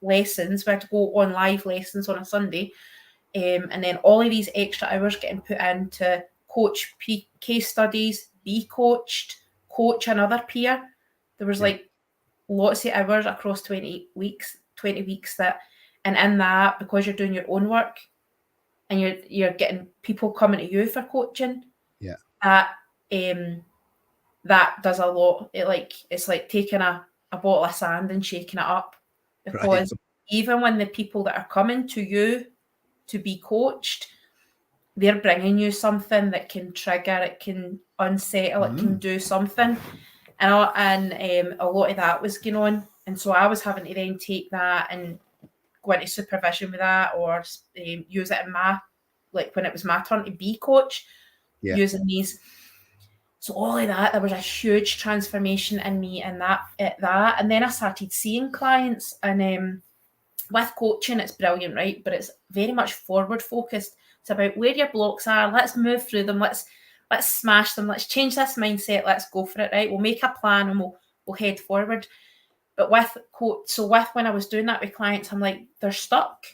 lessons, we had to go on live lessons on a Sunday, and then all of these extra hours getting put in to coach case studies, be coached, coach another peer. There was like lots of hours across 20 weeks that, and in that, because you're doing your own work and you're getting people coming to you for coaching, that does a lot. It's like taking a bottle of sand and shaking it up, because even when the people that are coming to you to be coached, they're bringing you something that can trigger, it can unsettle, it can do something, and a lot of that was going on. And so I was having to then take that and go into supervision with that, or use it in like when it was my turn to be coach, using these. So all of that, there was a huge transformation in me and that. And then I started seeing clients, and with coaching, it's brilliant, right? But it's very much forward focused. It's about where your blocks are. Let's move through them. Let's smash them. Let's change this mindset. Let's go for it, right? We'll make a plan and we'll head forward. But with when I was doing that with clients, I'm like, they're stuck.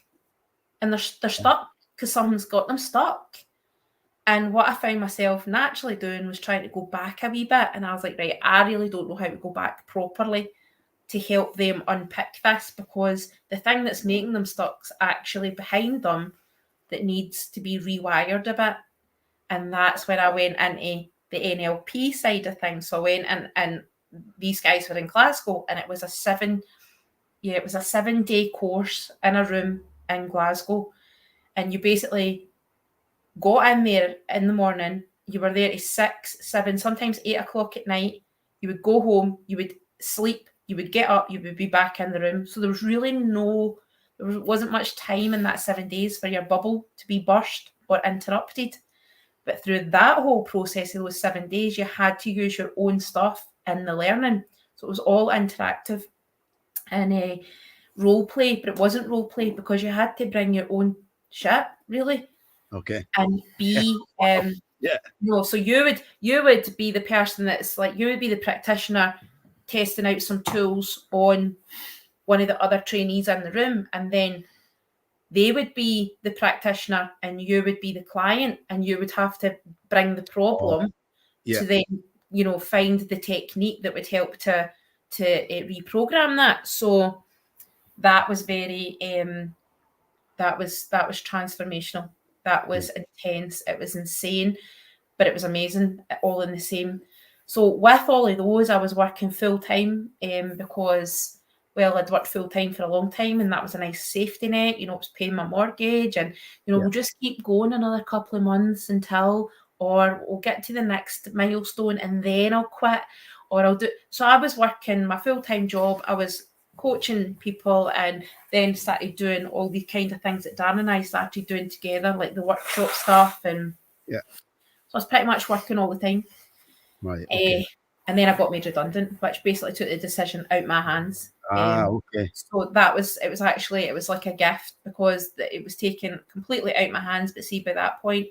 And they're stuck because something's got them stuck. And what I found myself naturally doing was trying to go back a wee bit. And I was like, right, I really don't know how to go back properly to help them unpick this, because the thing that's making them stuck's actually behind them that needs to be rewired a bit. And that's when I went into the NLP side of things. So I went and these guys were in Glasgow, and it was a 7-day course in a room in Glasgow. And you basically got in there in the morning, you were there to 6, 7, sometimes 8 o'clock at night. You would go home, you would sleep, you would get up, you would be back in the room. So there was really wasn't much time in that 7 days for your bubble to be burst or interrupted. But through that whole process of those 7 days, you had to use your own stuff in the learning. So it was all interactive and role play, but it wasn't role play because you had to bring your own shit, really. Okay. And be so you would be the person that's like, you would be the practitioner testing out some tools on one of the other trainees in the room, and then they would be the practitioner and you would be the client, and you would have to bring the problem to then, find the technique that would help to reprogram that. So that was very that was transformational. That was intense. It was insane, but it was amazing, all in the same. So with all of those, I was working full time because well, I'd worked full time for a long time, and that was a nice safety net. You know, it was paying my mortgage, and we'll just keep going another couple of months until, or we'll get to the next milestone, and then I'll quit, or I'll do. So I was working my full time job. I was coaching people, and then started doing all these kind of things that Darren and I started doing together, like the workshop stuff, and so I was pretty much working all the time. Right. Okay. And then I got made redundant, which basically took the decision out my hands. Okay. So it was like a gift, because it was taken completely out my hands. But see, by that point,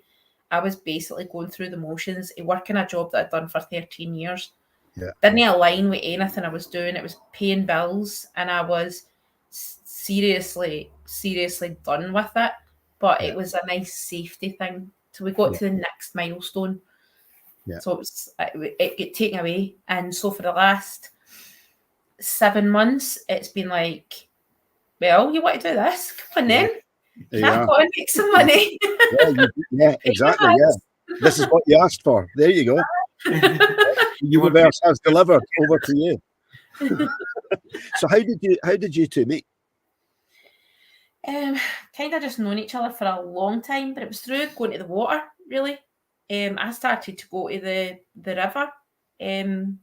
I was basically going through the motions, working a job that I'd done for 13 years. Yeah. Didn't align with anything I was doing. It was paying bills, and I was seriously done with it. But it was a nice safety thing. So we got to the next milestone. Yeah. So it get taken away. And so for the last 7 months, it's been like, well, you want to do this? Come on then. Crack on, make some money. Exactly. Yeah. This is what you asked for. There you go. Universe has delivered. Over to you. So how did you two meet? Kind of just known each other for a long time, but it was through going to the water, really. I started to go to the river, and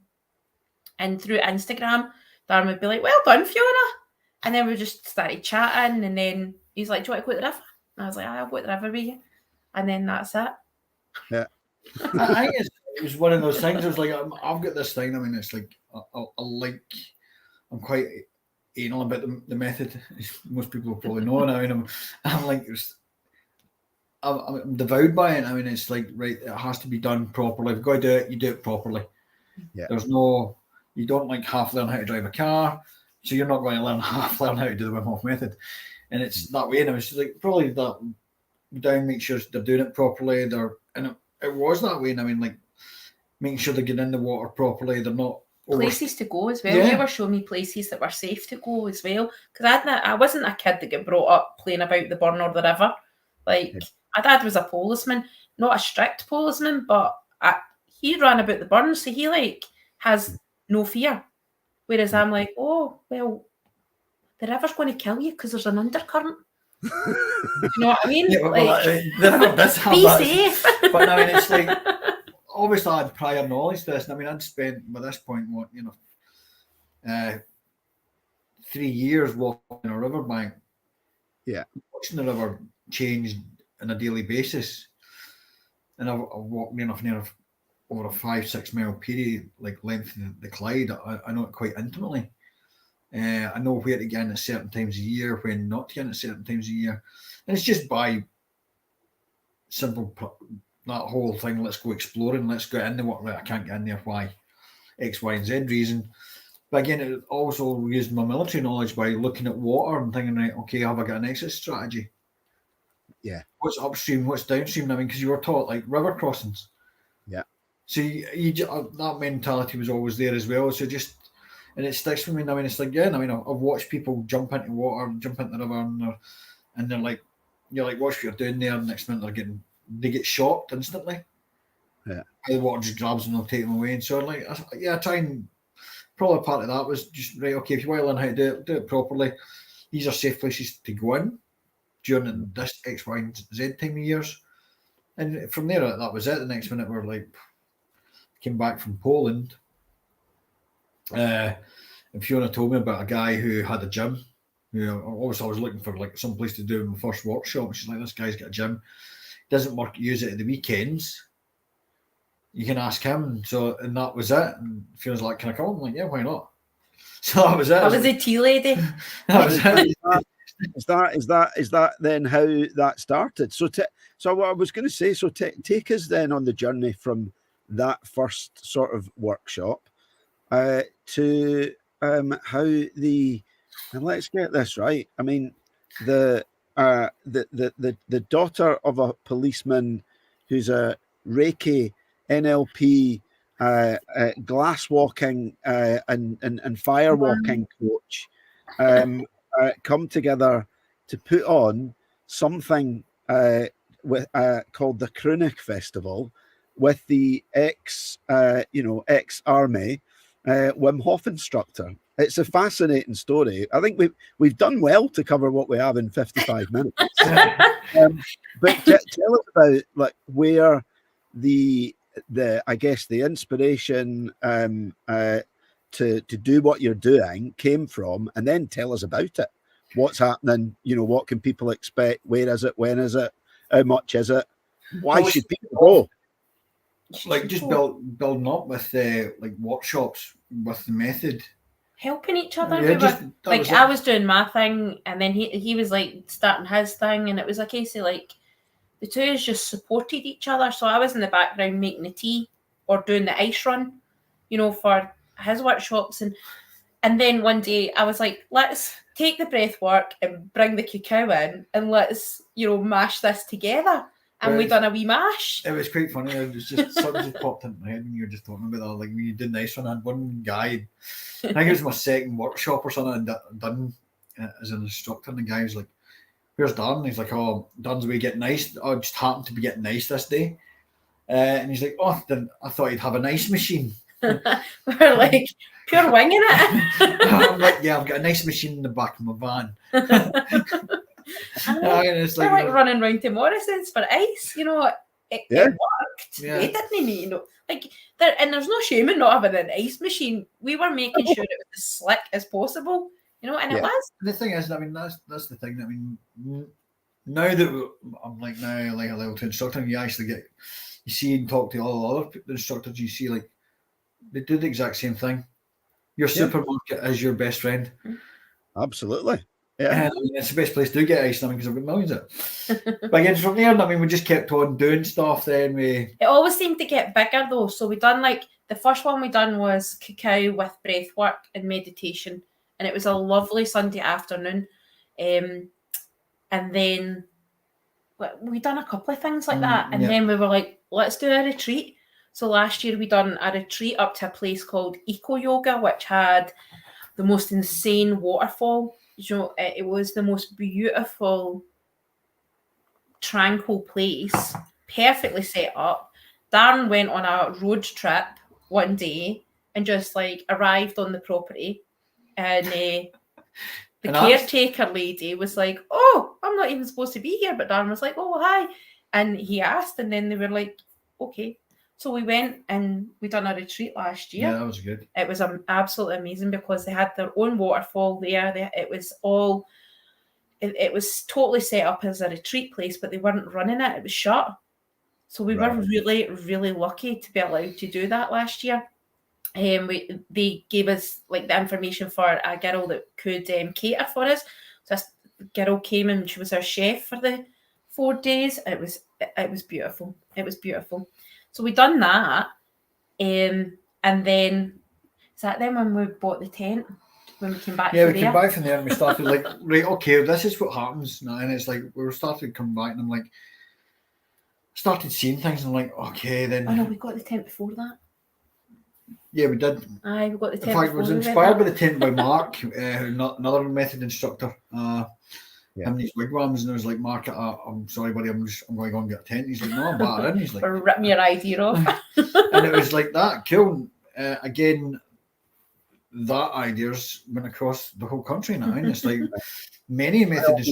through Instagram, Darren would be like, "Well done, Fiona," and then we just started chatting, and then he's like, "Do you want to go to the river?" And I was like, "I'll go to the river with you," and then that's it. Yeah, I think it was one of those things. It was like, I've got this thing. I mean, it's like I'm quite anal about the method, as most people probably know. And I mean, I'm like, I'm devoured by it. I mean, it's like, right, it has to be done properly. If you've got to do it, you do it properly. Yeah. You don't like half learn how to drive a car, so you're not going to learn how to do the Wim Hof method. And it's that way. And I was just like, probably that down, make sure they're doing it properly. It was that way. And I mean, like, making sure they're getting in the water properly. They're not places to go as well. Yeah. You were showing me places that were safe to go as well. Because I wasn't a kid that got brought up playing about the burn or the river. Like, my dad was a policeman, not a strict policeman, but he ran about the burn, so he like has no fear. Whereas I'm like, oh well, the river's going to kill you because there's an undercurrent. You know what I mean? Yeah, be safe. But I mean, it's like, obviously I had prior knowledge to this. And I mean, I'd spent by this point 3 years walking a riverbank. Yeah, watching the river change on a daily basis, and I've walked near enough over a 5-6 mile period, like length of the Clyde. I know it quite intimately. I know where to get in at certain times a year, when not to get in at certain times a year, and it's just by simple that whole thing. Let's go exploring. Let's go in the water. Right, I can't get in there. Why? X, Y, and Z reason. But again, it also used my military knowledge by looking at water and thinking, right, okay, have I got an exit strategy? Yeah. What's upstream? What's downstream? I mean, because you were taught like river crossings. Yeah. So you that mentality was always there as well. So and it sticks with me. I mean, it's like, I mean, I've watched people jump into water, jump into the river, and they're like, you're like, watch what you're doing there. And next minute they get shocked instantly. Yeah. The water just grabs them and they'll take them away. And so I try and probably part of that was just, right, okay, if you want to learn how to do it properly, these are safe places to go in during this X, Y, and Z time of years. And from there, that was it. The next minute, we're like, came back from Poland. And Fiona told me about a guy who had a gym. Obviously I was looking for like some place to do my first workshop. She's like, this guy's got a gym. Doesn't use it at the weekends. You can ask him. So, and that was it. And Fiona's like, can I come? I'm like, yeah, why not? So that was it. I was a tea lady. That was it. Is that then how that started? So what I was going to say, so take us then on the journey from that first sort of workshop to how and let's get this right. I mean, the daughter of a policeman who's a Reiki, NLP, glass walking and fire walking coach come together to put on something called the Cruinnich Festival with the ex-army Wim Hof instructor. It's a fascinating story. I think we've done well to cover what we have in 55 minutes. But tell us about like where the I guess the inspiration to do what you're doing came from, and then tell us about it. What's happening? You know, what can people expect? Where is it? When is it? How much is it? Why should people go? Like just building up with like workshops with the method, helping each other. Yeah, I was doing my thing, and then he was like starting his thing, and it was a case of like the two of us just supported each other. So I was in the background making the tea or doing the ice run, you know, for his workshops, and then one day I was like, let's take the breath work and bring the cacao in, and let's, you know, mash this together. And we done a wee mash. It was quite funny. It was just something just popped into my head when you were just talking about that. Like when you did nice one, I had one guy, I think it was my second workshop or something, and done as an instructor. And the guy was like, "Where's Darren?" He's like, "Oh, Darren's away getting nice. I just happened to be getting nice this day." And he's like, "Oh, then I thought he'd have an ice machine." We're like pure winging it. I'm like, "Yeah, I've got a nice machine in the back of my van." And it's like running round to Morrison's for ice, you know. It worked. Yeah. They didn't need, you know, like there. And there's no shame in not having an ice machine. We were making sure it was as slick as possible, you know, and it was. The thing is, I mean, that's the thing. I mean, now that I'm like a level 2 instructor, you actually you see and talk to all the other instructors. You see, like they do the exact same thing. Your supermarket is your best friend. Absolutely. Yeah, I mean, it's the best place to get ice, I mean, because I've got millions of it. But again, from there, I mean, we just kept on doing stuff. Then it always seemed to get bigger though. So we done like the first one we done was cacao with breath work and meditation, and it was a lovely Sunday afternoon. And then we done a couple of things like that, and then we were like, let's do a retreat. So last year we done a retreat up to a place called Eco Yoga, which had the most insane waterfall. You know, it was the most beautiful, tranquil place, perfectly set up. Darren went on a road trip one day and just like arrived on the property, and the caretaker lady was like, "Oh, I'm not even supposed to be here," but Darren was like, "Oh, hi," and he asked, and then they were like, "Okay." So we went and we done a retreat last year. Yeah, that was good. It was absolutely amazing because they had their own waterfall there. It was totally set up as a retreat place, but they weren't running it. It was shut. So we were really, really lucky to be allowed to do that last year. They gave us like the information for a girl that could cater for us. So this girl came and she was our chef for the 4 days. It was beautiful. It was beautiful. So we done that, and then is that then when we bought the tent when we came back? Yeah, we came back from there and we started like, right, okay, this is what happens now, and it's like we started coming back, and I'm like, started seeing things, and I'm like, okay, then. Oh no, we got the tent before that. Yeah, we did. Aye, we got the tent. In fact, I was inspired by the tent by Mark, another method instructor. Him and his wigwams, and I was like, "Mark, I'm sorry, buddy, I'm going to go and get a tent." He's like, "No, I'm better in." He's like, "Rip me your idea off." And it was like that, cool. Again, that ideas went across the whole country now, and it's like many methods.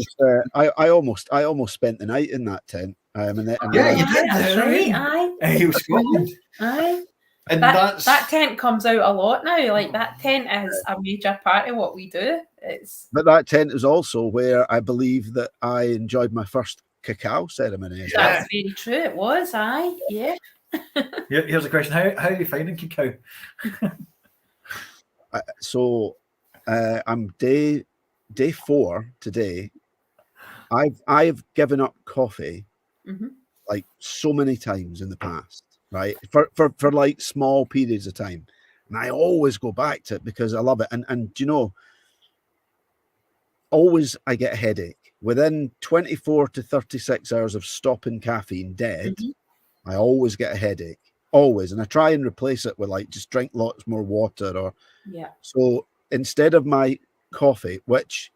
I almost spent the night in that tent. You did. That's right. Aye. He was Scotland. Aye. And that tent comes out a lot now. Like that tent is a major part of what we do. But that tent is also where I believe that I enjoyed my first cacao ceremony. That's very true. It was. Aye. Yeah. Here's a question: How are you finding cacao? I'm day 4 today. I've given up coffee like so many times in the past. Right, for like small periods of time, and I always go back to it because I love it. And you know, always I get a headache within 24 to 36 hours of stopping caffeine dead. I always get a headache, always, and I try and replace it with like just drink lots more water or So instead of my coffee, which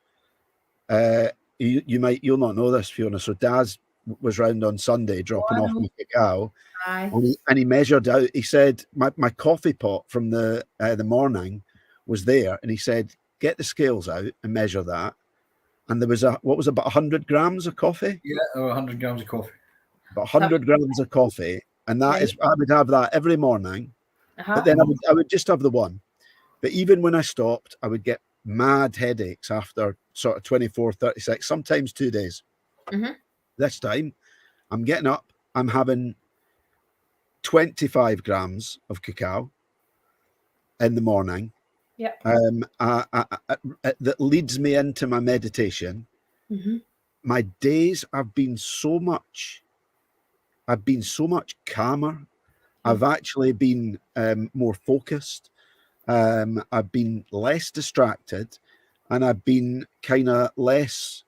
you'll not know this, Fiona. So Daz was round on Sunday dropping off my cacao. And he measured out. He said my coffee pot from the morning was there, and he said, get the scales out and measure that. And there was about 100 grams of coffee? Yeah, or 100 grams of coffee. About 100 grams of coffee. And that is, I would have that every morning. But then I would just have the one. But even when I stopped, I would get mad headaches after sort of 24, 36, sometimes 2 days. This time, I'm getting up, I'm having 25 grams of cacao in the morning. That leads me into my meditation. My days have been so much calmer. I've actually been more focused. I've been less distracted, and I've been kind of less.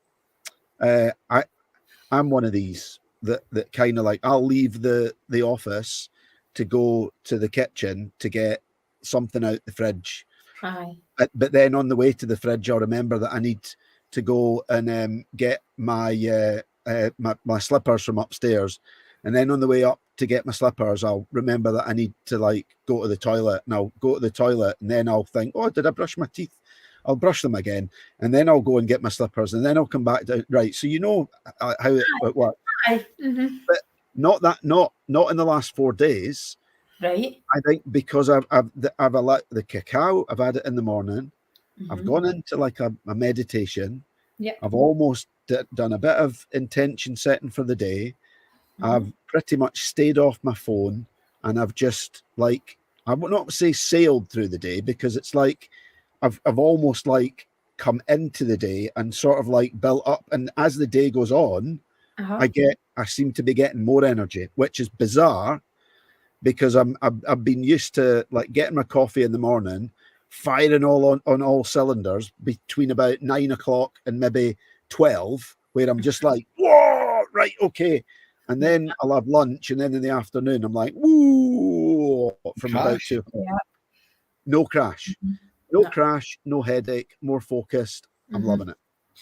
I'm one of these that kind of like, I'll leave the office to go to the kitchen to get something out the fridge. But then on the way to the fridge, I'll remember that I need to go and get my my slippers from upstairs. And then on the way up to get my slippers, I'll remember that I need to like go to the toilet, and I'll go to the toilet, and then I'll think, oh, did I brush my teeth? I'll brush them again, and then I'll go and get my slippers, and then I'll come back to, right. So you know how it works. But not in the last 4 days. Right. I think because I've allowed the cacao, I've had it in the morning. I've gone into like a meditation. I've almost done a bit of intention setting for the day. I've pretty much stayed off my phone, and I've just like, I would not say sailed through the day, because it's like I've almost like come into the day and sort of like built up, and as the day goes on, I seem to be getting more energy, which is bizarre, because I've been used to like getting my coffee in the morning, firing on all cylinders between about 9 o'clock and maybe 12, where I'm just like, whoa, right, okay. And then I'll have lunch, and then in the afternoon I'm like, woo, from about 2 o'clock. No crash. No crash, no headache, more focused. I'm loving it.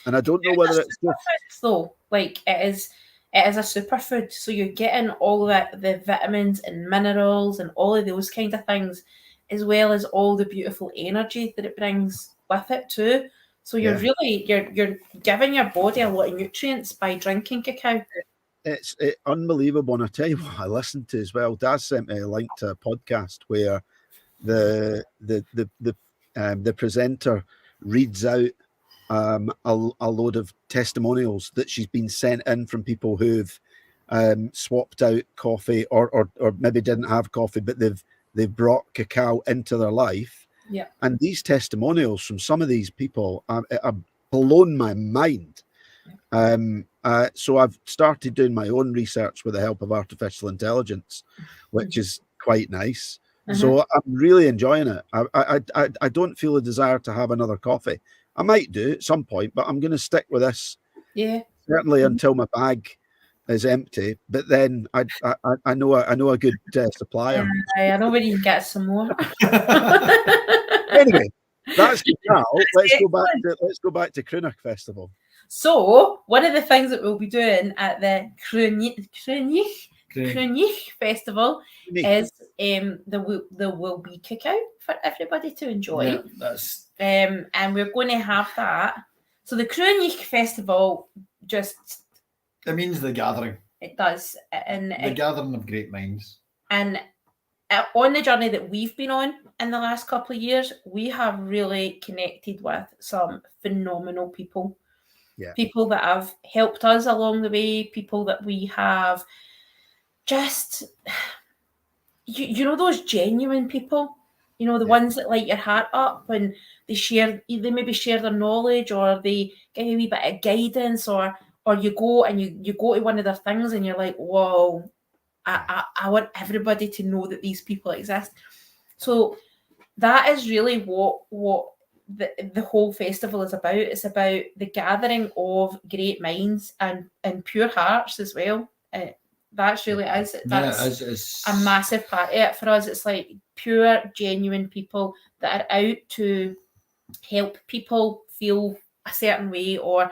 And I don't know whether it's just... though, like it is a superfood. So you're getting all the vitamins and minerals and all of those kind of things, as well as all the beautiful energy that it brings with it too. So you're really you're giving your body a lot of nutrients by drinking cacao. It's unbelievable. And I tell you what I listened to as well. Daz sent me a link to a podcast where the presenter reads out a load of testimonials that she's been sent in from people who've swapped out coffee or maybe didn't have coffee, but they've brought cacao into their life. And these testimonials from some of these people are blown my mind. So I've started doing my own research with the help of artificial intelligence, which is quite nice. So I'm really enjoying it. I don't feel a desire to have another coffee. I might do at some point, but I'm going to stick with this. Certainly until my bag is empty. But then I know a good supplier. I know where you can get some more. Anyway, that's cacao. Let's go back to Cruinnich Festival. So one of the things that we'll be doing at the Cruinnich Festival is there will be cacao for everybody to enjoy. And we're going to have that. So the Cruinnich Festival it means the gathering. It does, and the gathering of great minds. And on the journey that we've been on in the last couple of years, we have really connected with some phenomenal people. People that have helped us along the way, people that we have just, you know, those genuine people, you know, the ones that light your heart up, and they maybe share their knowledge, or they give you a wee bit of guidance, or you go and you go to one of their things and you're like, whoa, I want everybody to know that these people exist. So that is really what the whole festival is about. It's about the gathering of great minds and pure hearts as well. That's really is. That's a massive part of it for us. It's like pure, genuine people that are out to help people feel a certain way, or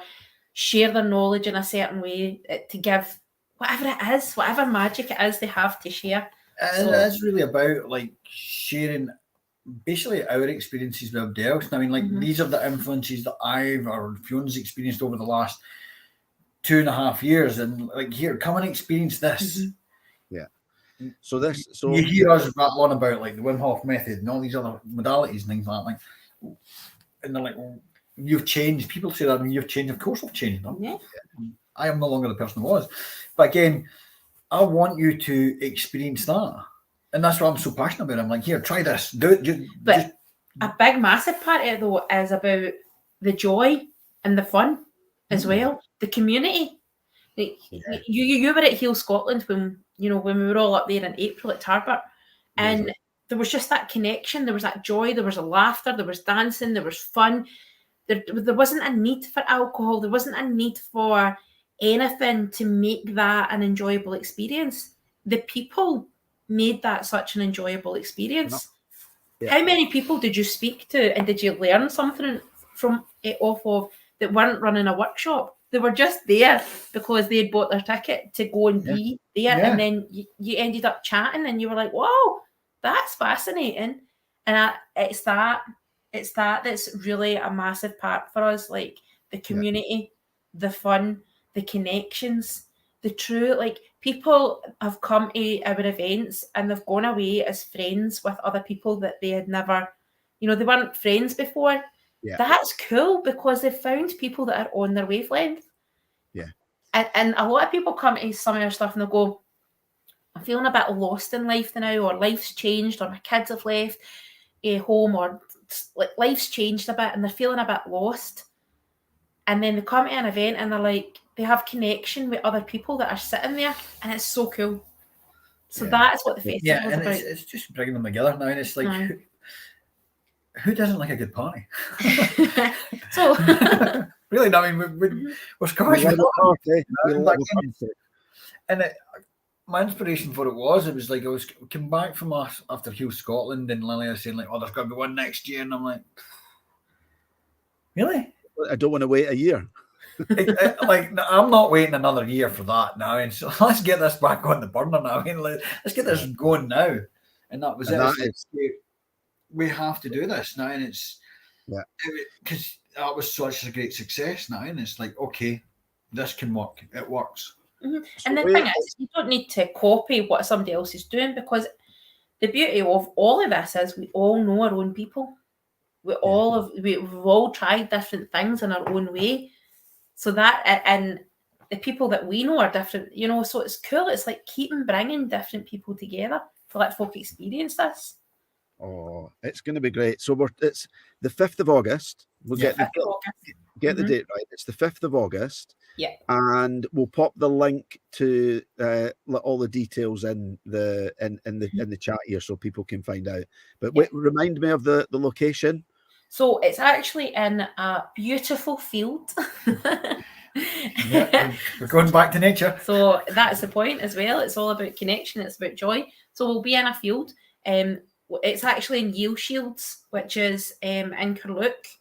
share their knowledge in a certain way, to give whatever it is, whatever magic it is they have to share. It's really about like sharing basically our experiences with everybody else. I mean, like, Mhm. these are the influences that I've or Fiona's experienced over the last 2.5 years, and like, here, come and experience this. Mhm. Yeah. You So hear us rattle on about like the Wim Hof method and all these other modalities and things like that. Like, and they're like, well, you've changed. People say that, I mean, you've changed. Of course, I've changed. Yeah. I am no longer the person I was. But again, I want you to experience that. And that's what I'm so passionate about. I'm like, here, try this. Do it. But a big, massive part of it, though, is about the joy and the fun as well. The community. Like, you were at Heal Scotland when we were all up there in April at Tarbert, and there was just that connection. There was that joy. There was a laughter. There was dancing. There was fun. There wasn't a need for alcohol. There wasn't a need for anything to make that an enjoyable experience. The people made that such an enjoyable experience. Yeah. How many people did you speak to, and did you learn something from it off of that weren't running a workshop? They were just there because they had bought their ticket to go and be there, and then you ended up chatting, and you were like, "Wow, that's fascinating." And it's that that's really a massive part for us, like the community, the fun, the connections, the true, like, people have come to our events and they've gone away as friends with other people that they had never, they weren't friends before. Yeah. That's cool because they've found people that are on their wavelength. Yeah. And a lot of people come to some of our stuff and they'll go, I'm feeling a bit lost in life now, or life's changed, or my kids have left home, or like life's changed a bit and they're feeling a bit lost. And then they come to an event and they're like, they have connection with other people that are sitting there, and it's so cool. So that's what the festival is about. It's just bringing them together now, and it's like, who doesn't like a good party? So really, I mean, we're Scottish. And my inspiration for it was like, I was came back from after Heal Scotland, and Lily was saying like, oh, there's got to be one next year, and I'm like, really? I don't want to wait a year. Like, I'm not waiting another year for that now, and so let's get this back on the burner now. I mean, let's get this going now. And that was it. We have to do this now, and it's because that was such a great success now, and it's like, okay, this can work. It works. Mm-hmm. And the thing is, you don't need to copy what somebody else is doing, because the beauty of all of this is we all know our own people. We've all tried different things in our own way. So that, and the people that we know are different, so it's cool. It's like keeping bringing different people together to let folk experience this. Oh, it's going to be great. So it's the 5th of August. We'll get the date right. It's the 5th of August. Yeah. And we'll pop the link to all the details in the chat here so people can find out. But remind me of the location. So it's actually in a beautiful field. We're going back to nature. So that's the point as well. It's all about connection. It's about joy. So we'll be in a field. It's actually in Yieldshields, which is in Cruinnich.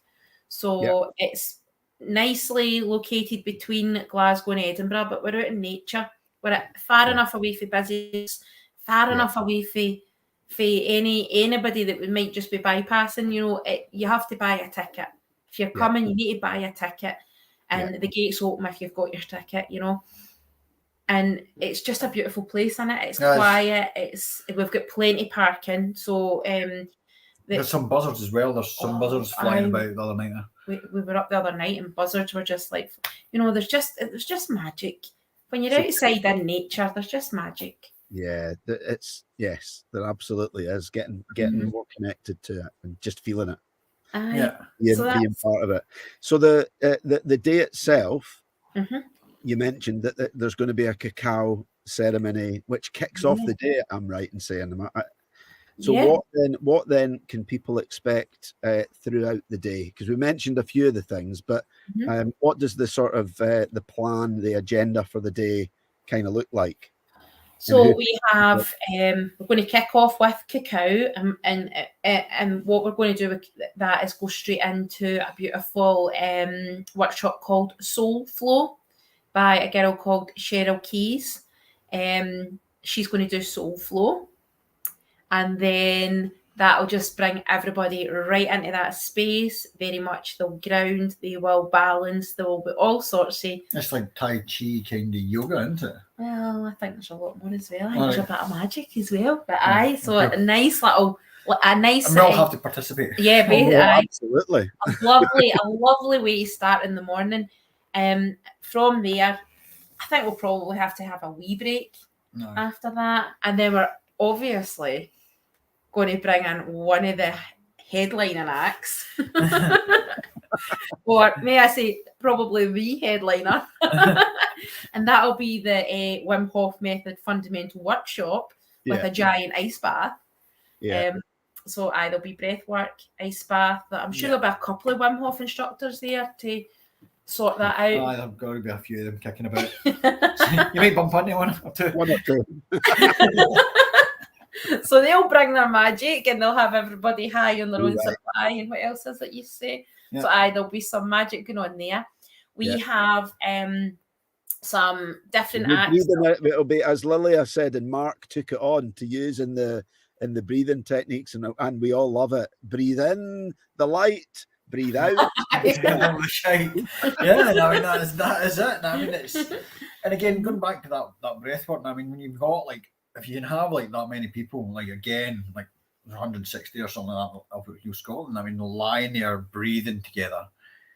So it's nicely located between Glasgow and Edinburgh, but we're out in nature. We're far enough away from business, far enough away from anybody that might just be bypassing. You have to buy a ticket. If you're coming, you need to buy a ticket, and the gates open if you've got your ticket. And it's just a beautiful place, isn't it? It's quiet. We've got plenty parking. So there's some buzzards as well. There's some buzzards flying about the other night. We were up the other night, and buzzards were just like, there's just magic when you're outside in nature. There's just magic. Yeah, there absolutely is. Getting more connected to it and just feeling it. Being part of it. So the day itself, you mentioned that there's going to be a cacao ceremony which kicks off the day. I'm right in saying. So what then can people expect throughout the day? Because we mentioned a few of the things, but what does the sort of the plan, the agenda for the day kind of look like? So we have, we're going to kick off with cacao, and what we're going to do with that is go straight into a beautiful workshop called Soul Flow by a girl called Cheryl Keys. She's going to do Soul Flow. And then that'll just bring everybody right into that space. Very much they'll ground, they will balance, there will be all sorts of... It's like Tai Chi kind of yoga, isn't it? Well, I think there's a lot more as well. I think there's a bit of magic as well. But so a nice little... And we all have to participate. Yeah, absolutely. a lovely way to start in the morning. From there, I think we'll probably have to have a wee break after that. And then we're obviously going to bring in one of the headlining acts. Or may I say, probably the headliner. And that'll be the Wim Hof Method Fundamental Workshop with a giant ice bath. Yeah. So there'll be breathwork, ice bath. I'm sure there'll be a couple of Wim Hof instructors there to sort that out. There've got to be a few of them kicking about. You might bump into one or two. One or two. So they'll bring their magic and they'll have everybody high on their own supply. And what else is it you say? Yeah. So there'll be some magic going on there. We have some different acts. It'll be, as Lilia said, and Mark took it on to use in the breathing techniques, and we all love it. Breathe in the light, breathe out. Yeah, I mean that is it. I mean and again, going back to that breath work. I mean, when you've got if you can have that many people, again, 160 or something like that of Scotland. I mean, lying there breathing together.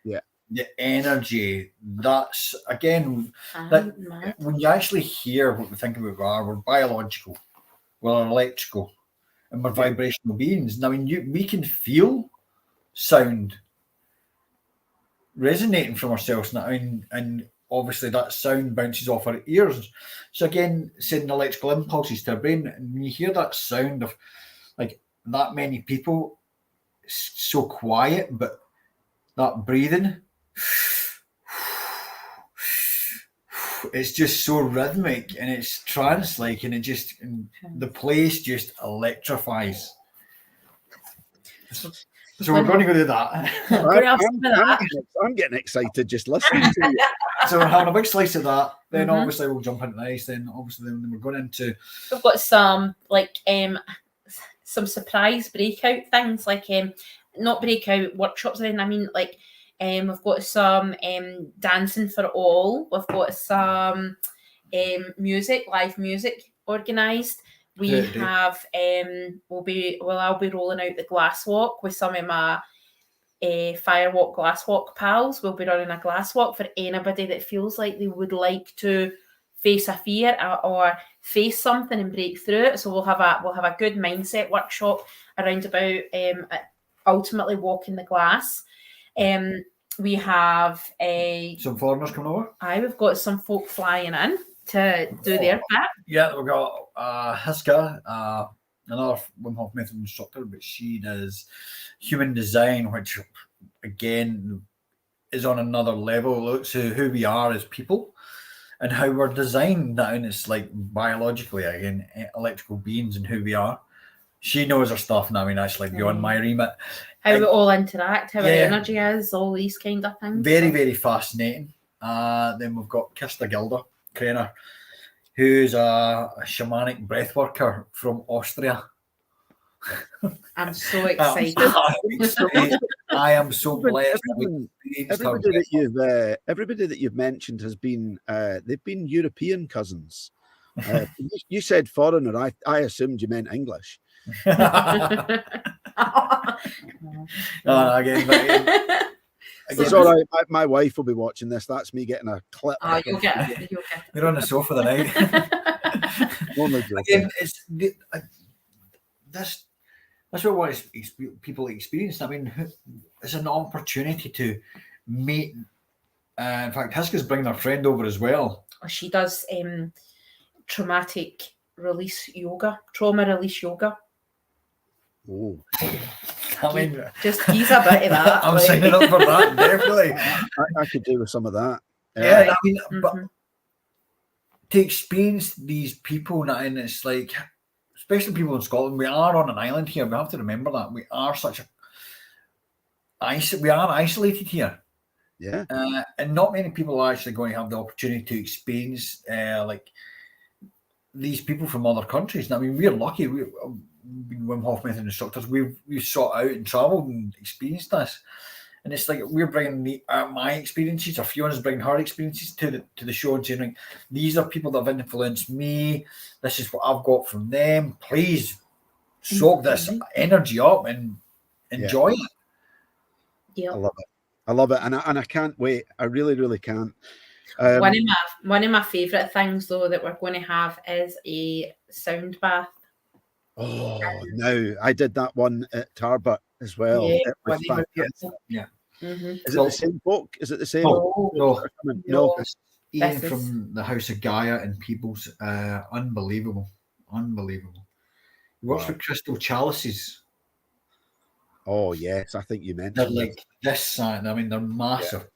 Yeah. The energy, that's again when you actually hear what we think about we're biological, we're electrical, and we're vibrational beings. And I mean, we can feel sound resonating from ourselves now, and obviously that sound bounces off our ears. So again, sending electrical impulses to our brain, and when you hear that sound of that many people, so quiet, but that breathing, it's just so rhythmic and it's trance-like, and the place just electrifies. So we're going to go do that. I'm getting excited just listening to you. So we're having a big slice of that. Then obviously we'll jump into the ice. Then obviously we're going into... We've got some some surprise breakout things, not breakout workshops or anything. I mean, we've got some dancing for all. We've got some live music organised. We have I'll be rolling out the glass walk with some of my firewalk glass walk pals. We'll be running a glass walk for anybody that feels like they would like to face a fear or face something and break through it. So we'll have a good mindset workshop around about ultimately walking the glass. We have some foreigners coming over. We've got some folk flying in to do their part. Yeah, we've got Hiska, another Wim Hof Method instructor, but she does human design, which again is on another level. Looks at who we are as people and how we're designed now, and it's biologically, again, electrical beings and who we are. She knows her stuff, and I mean, that's beyond my remit. How we all interact, how our energy is, all these kind of things. Very, very fascinating. Then we've got Kirsta Gilder, Cruinnach, who's a shamanic breathworker from Austria. I'm so excited. I am so blessed. Everybody that you've mentioned has been they've been European cousins. You said foreigner. I assumed you meant English. Again, it's all right. My wife will be watching this. That's me getting a clip. Oh, you'll get it. You're on the sofa the night. Again, that's what people experience. I mean, it's an opportunity to meet. In fact, Hiska's bringing her friend over as well. She does trauma release yoga. Oh, I mean, just tease a bit of that. I'm signing up for that, definitely. I could do with some of that. Yeah, I mean, but to experience these people, and it's especially people in Scotland, we are on an island here. We have to remember that we are we are isolated here. Yeah, and not many people are actually going to have the opportunity to experience these people from other countries. And I mean, we're lucky. We've been Wim Hof method instructors. We've sought out and travelled and experienced this. And it's like we're bringing my experiences, or Fiona's bringing her experiences to the show and saying, like, these are people that have influenced me. This is what I've got from them. Please soak this energy up and enjoy it. Yeah, I love it, and I can't wait. I really, really can't. One of my favourite things though that we're going to have is a sound bath. Oh no, I did that one at Tarbert as well. Yeah, It was fantastic. Yeah. Mm-hmm. Is it the same book? Is it the same? No. No. Ian from the House of Gaia and People's unbelievable. He works with crystal chalices. Oh yes, I think you mentioned. They're like this size. I mean, they're massive.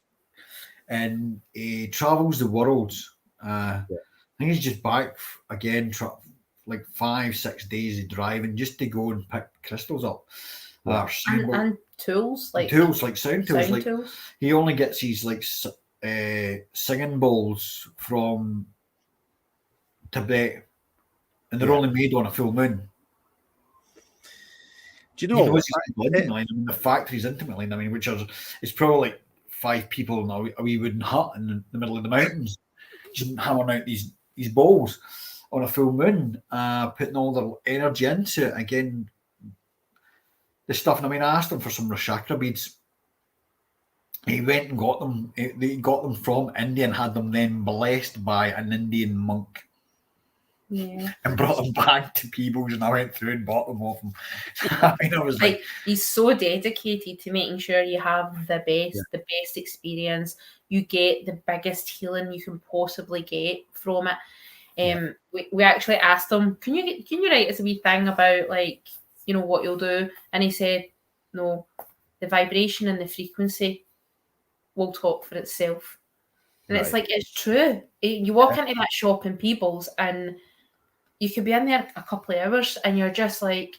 And he travels the world. I think he's just back again, like 5-6 days of driving just to go and pick crystals up. And tools like sound tools. He only gets these like singing bowls from Tibet, and they're only made on a full moon. Do you know? I mean, the factory's intimately. I mean, it's probably like 5 people in a wee wooden hut in the middle of the mountains, just hammering out these bowls on a full moon, putting all their energy into it. Again, the stuff. And I mean, I asked him for some Rashakra beads. He went and got them. They got them from India and had them then blessed by an Indian monk. Yeah. And brought them back to Peebles, and I went through and bought them off him. I mean, I was like, he's so dedicated to making sure you have the best experience. You get the biggest healing you can possibly get from it. We actually asked him, can you write us a wee thing about, like, you know, what you'll do? And he said, no, the vibration and the frequency will talk for itself. And it's like, it's true. You walk into that shop in Peebles and you could be in there a couple of hours and you're just like,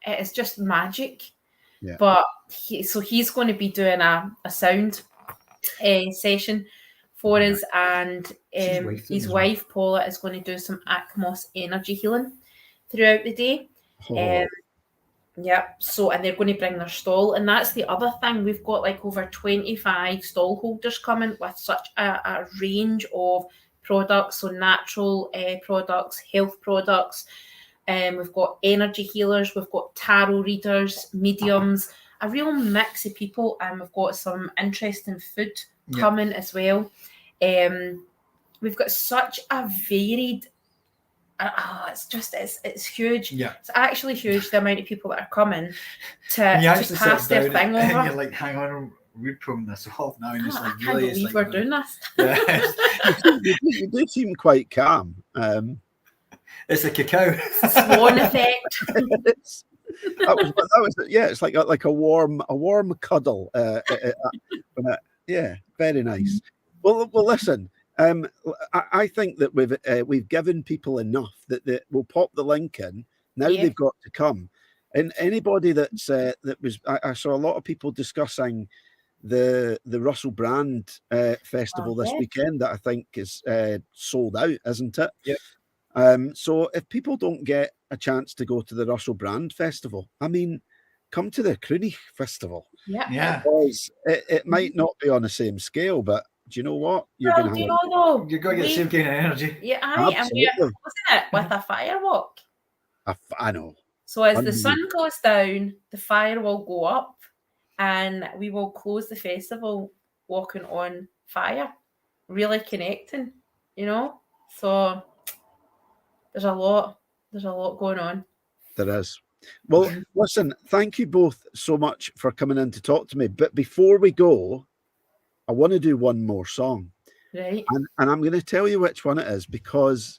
it's just magic. Yeah. But he's going to be doing a sound session for us, and his wife Paula is going to do some Akmos energy healing throughout the day. So, and they're going to bring their stall, and that's the other thing. We've got like over 25 stall holders coming with such a range of products, so natural products, health products. We've got energy healers, we've got tarot readers, mediums, a real mix of people, and we've got some interesting food coming as well. We've got such a varied. It's huge. Yeah. It's actually huge, the amount of people that are coming to pass their thing over. And you're like, hang on, we're pulling this off now. And I can't believe we're doing this. You do seem quite calm. It's a cacao. Swan effect. that was it's like a warm cuddle. Very nice. Well, listen. I think that we've given people enough that we'll pop the link in. Now they've got to come. And anybody that's I saw a lot of people discussing the Russell Brand festival this weekend that I think is sold out, isn't it? Yeah. So if people don't get a chance to go to the Russell Brand festival, I mean, come to the Cruinnich Festival. Yeah. Because it might not be on the same scale, but do you know what? You're going to get the same kind of energy. Yeah, and we're closing it with a firewalk. I know. So as the sun goes down, the fire will go up, and we will close the festival walking on fire, really connecting, you know? So there's a lot going on. There is. Well, listen, thank you both so much for coming in to talk to me. But before we go, I want to do one more song. Right. And I'm going to tell you which one it is, because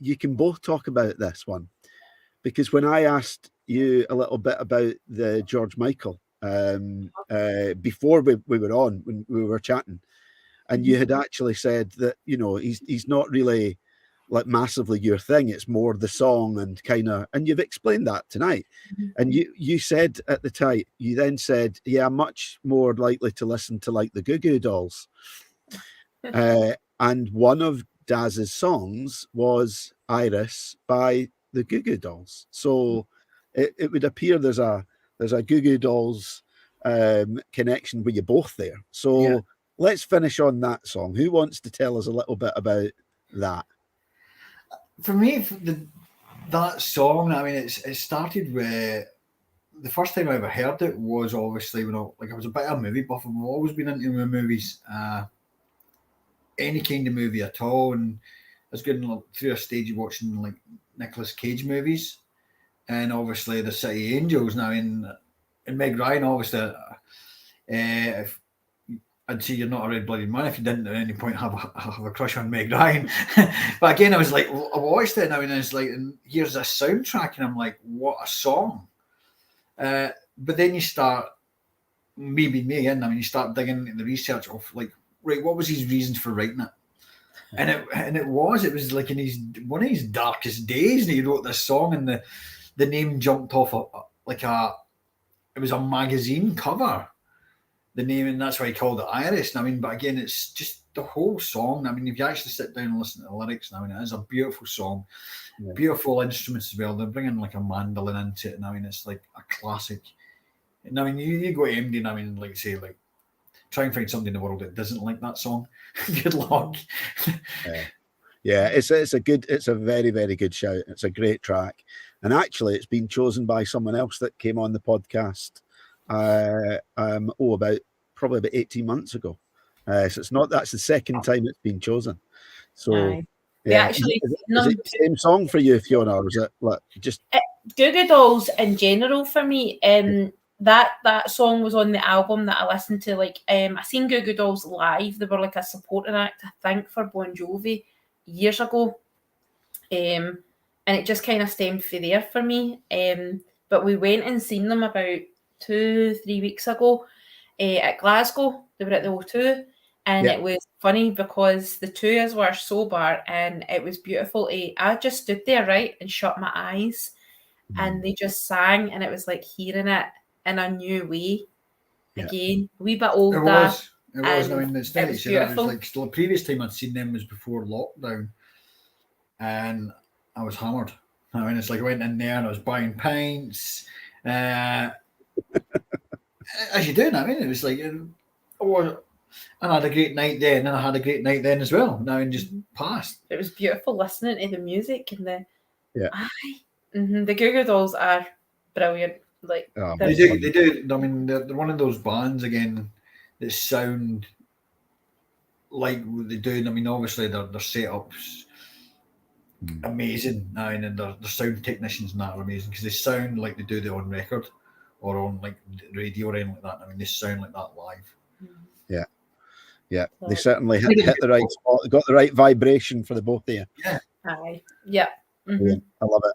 you can both talk about this one. Because when I asked you a little bit about the George Michael before we were on, when we were chatting, and you had actually said that, you know, he's not really like massively your thing, it's more the song and and you've explained that tonight. And you said at the time, you then said, yeah, I'm much more likely to listen to like the Goo Goo Dolls. And one of Daz's songs was Iris by the Goo Goo Dolls. So it would appear there's a Goo Goo Dolls connection with you both there. So let's finish on that song. Who wants to tell us a little bit about that? For me, that song, I mean, it started with the first time I ever heard it was obviously when I was a bit of a movie buff. I've always been into movies, any kind of movie at all, and I was getting through a stage of watching like Nicolas Cage movies, and obviously the City Angels. Now in Meg Ryan, obviously, if I'd say you're not a red-blooded man if you didn't at any point have a crush on Meg Ryan. But again, I was like, I watched it now, and it's like, and here's a soundtrack, and I'm like, what a song. But then you start, maybe me, and I mean, you start digging into the research of like, right, what was his reasons for writing it? And it was like in one of his darkest days, and he wrote this song, and the name jumped off it was a magazine cover, the name, and that's why he called it Iris. I mean, but again, it's just the whole song. I mean, if you actually sit down and listen to the lyrics, I mean, it is a beautiful song, beautiful instruments as well. They're bringing like a mandolin into it, and I mean, it's like a classic. And I mean, you go to MD, and I mean, like say, like try and find somebody in the world that doesn't like that song. Good luck. Yeah, it's a very, very good shout. It's a great track, and actually, it's been chosen by someone else that came on the podcast. About 18 months ago. So that's the second time it's been chosen. So Actually, is it the same song for you, Fiona, or is it like just Goo Goo Dolls in general for me? That song was on the album that I listened to. Like, I seen Goo Goo Dolls live. They were like a supporting act, I think, for Bon Jovi years ago. And it just kind of stemmed from there for me. But we went and seen them about 2-3 weeks ago at Glasgow. They were at the O2, and it was funny because the two of us were sober, and it was beautiful. I just stood there, right, and shut my eyes, and they just sang, and it was like hearing it in a new way. Again, a wee bit older. It was. I mean, it's it was beautiful. It was like the previous time I'd seen them was before lockdown, and I was hammered. I mean, it's like I went in there and I was buying pints. As you do, I mean, it was like, and I had a great night then, and I had a great night then as well. Now and just passed. It was beautiful listening to the music and the the Goo Goo Dolls are brilliant. Like they do. I mean, they're one of those bands again that sound like what they do. I mean, obviously their setups amazing. I mean, and their sound technicians and that are amazing because they sound like they do their on record or on like radio or anything like that. I mean, they sound like that live. Yeah, they certainly hit the right spot. They got the right vibration for the both of you. Yeah. I love it.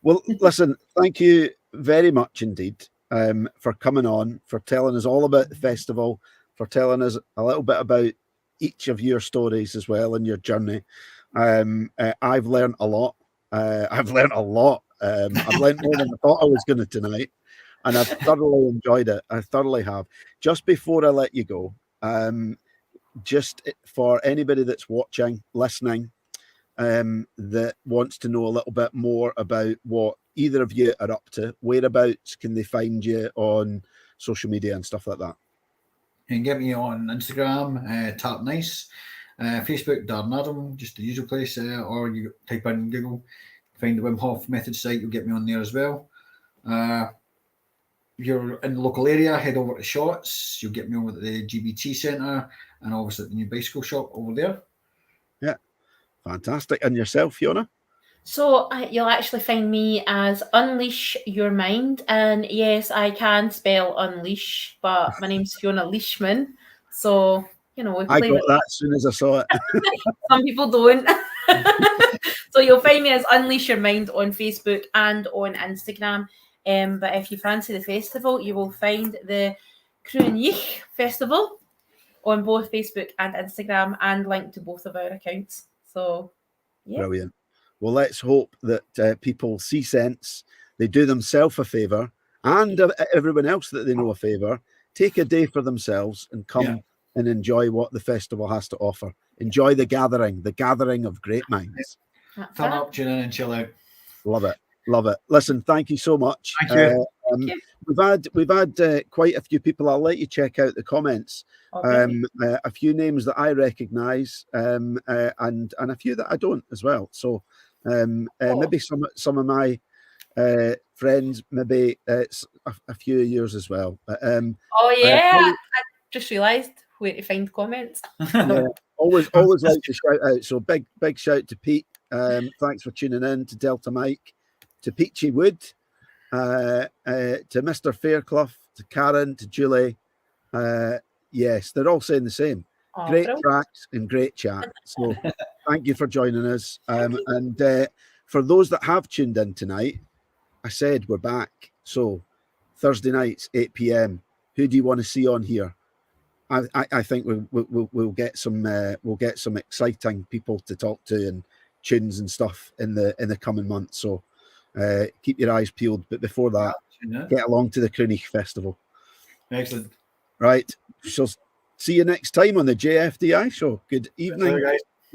Well, listen, thank you very much indeed for coming on, for telling us all about the festival, for telling us a little bit about each of your stories as well and your journey. I've learned a lot. I've learned more than I thought I was going to tonight, and I've thoroughly enjoyed it. I thoroughly have. Just before I let you go, just for anybody that's watching, listening, that wants to know a little bit more about what either of you are up to, whereabouts can they find you on social media and stuff like that? You can get me on Instagram, Tap Nice, Facebook, Darren Adam, just the usual place, or you type in Google, find the Wim Hof Method site, you'll get me on there as well. If you're in the local area, head over to Shots, you'll get me over at the GBT Centre and obviously at the new bicycle shop over there. Yeah, fantastic. And yourself, Fiona? So you'll actually find me as Unleash Your Mind, and yes, I can spell unleash, but my name's Fiona Leishman, so you know, I got that as soon as I saw it. Some people don't. So you'll find me as Unleash Your Mind on Facebook and on Instagram. But if you fancy the festival, you will find the Cruinnich Festival on both Facebook and Instagram, and linked to both of our accounts. So, yeah. Brilliant. Well, let's hope that people see sense, they do themselves a favour, and everyone else that they know a favour, take a day for themselves and come and enjoy what the festival has to offer. enjoy the gathering of great minds. That's Turn it. up, tune in, and chill out. Love it. Love it. Listen, thank you so much. Thank you. Thank you. We've had quite a few people. I'll let you check out the comments. Okay. A few names that I recognise, and a few that I don't as well. So maybe some of my friends, maybe a few of yours as well. But, Oh yeah, I just realised where to find comments. yeah, always like to shout out. So big shout to Pete. Thanks for tuning in, to Delta Mike, to Peachy Wood, to Mr. Fairclough, to Karen, to Julie. Yes, they're all saying the same. Oh, Great brilliant. tracks and great chat. So thank you for joining us. And for those that have tuned in tonight, I said we're back. So Thursday nights, 8 p.m. Who do you want to see on here? I think we'll get some exciting people to talk to and tunes and stuff in the coming months. So keep your eyes peeled. But before that, get along to the Cruinnich Festival. Excellent. Right. Shall see you next time on the JFDI show. Good evening. Guys.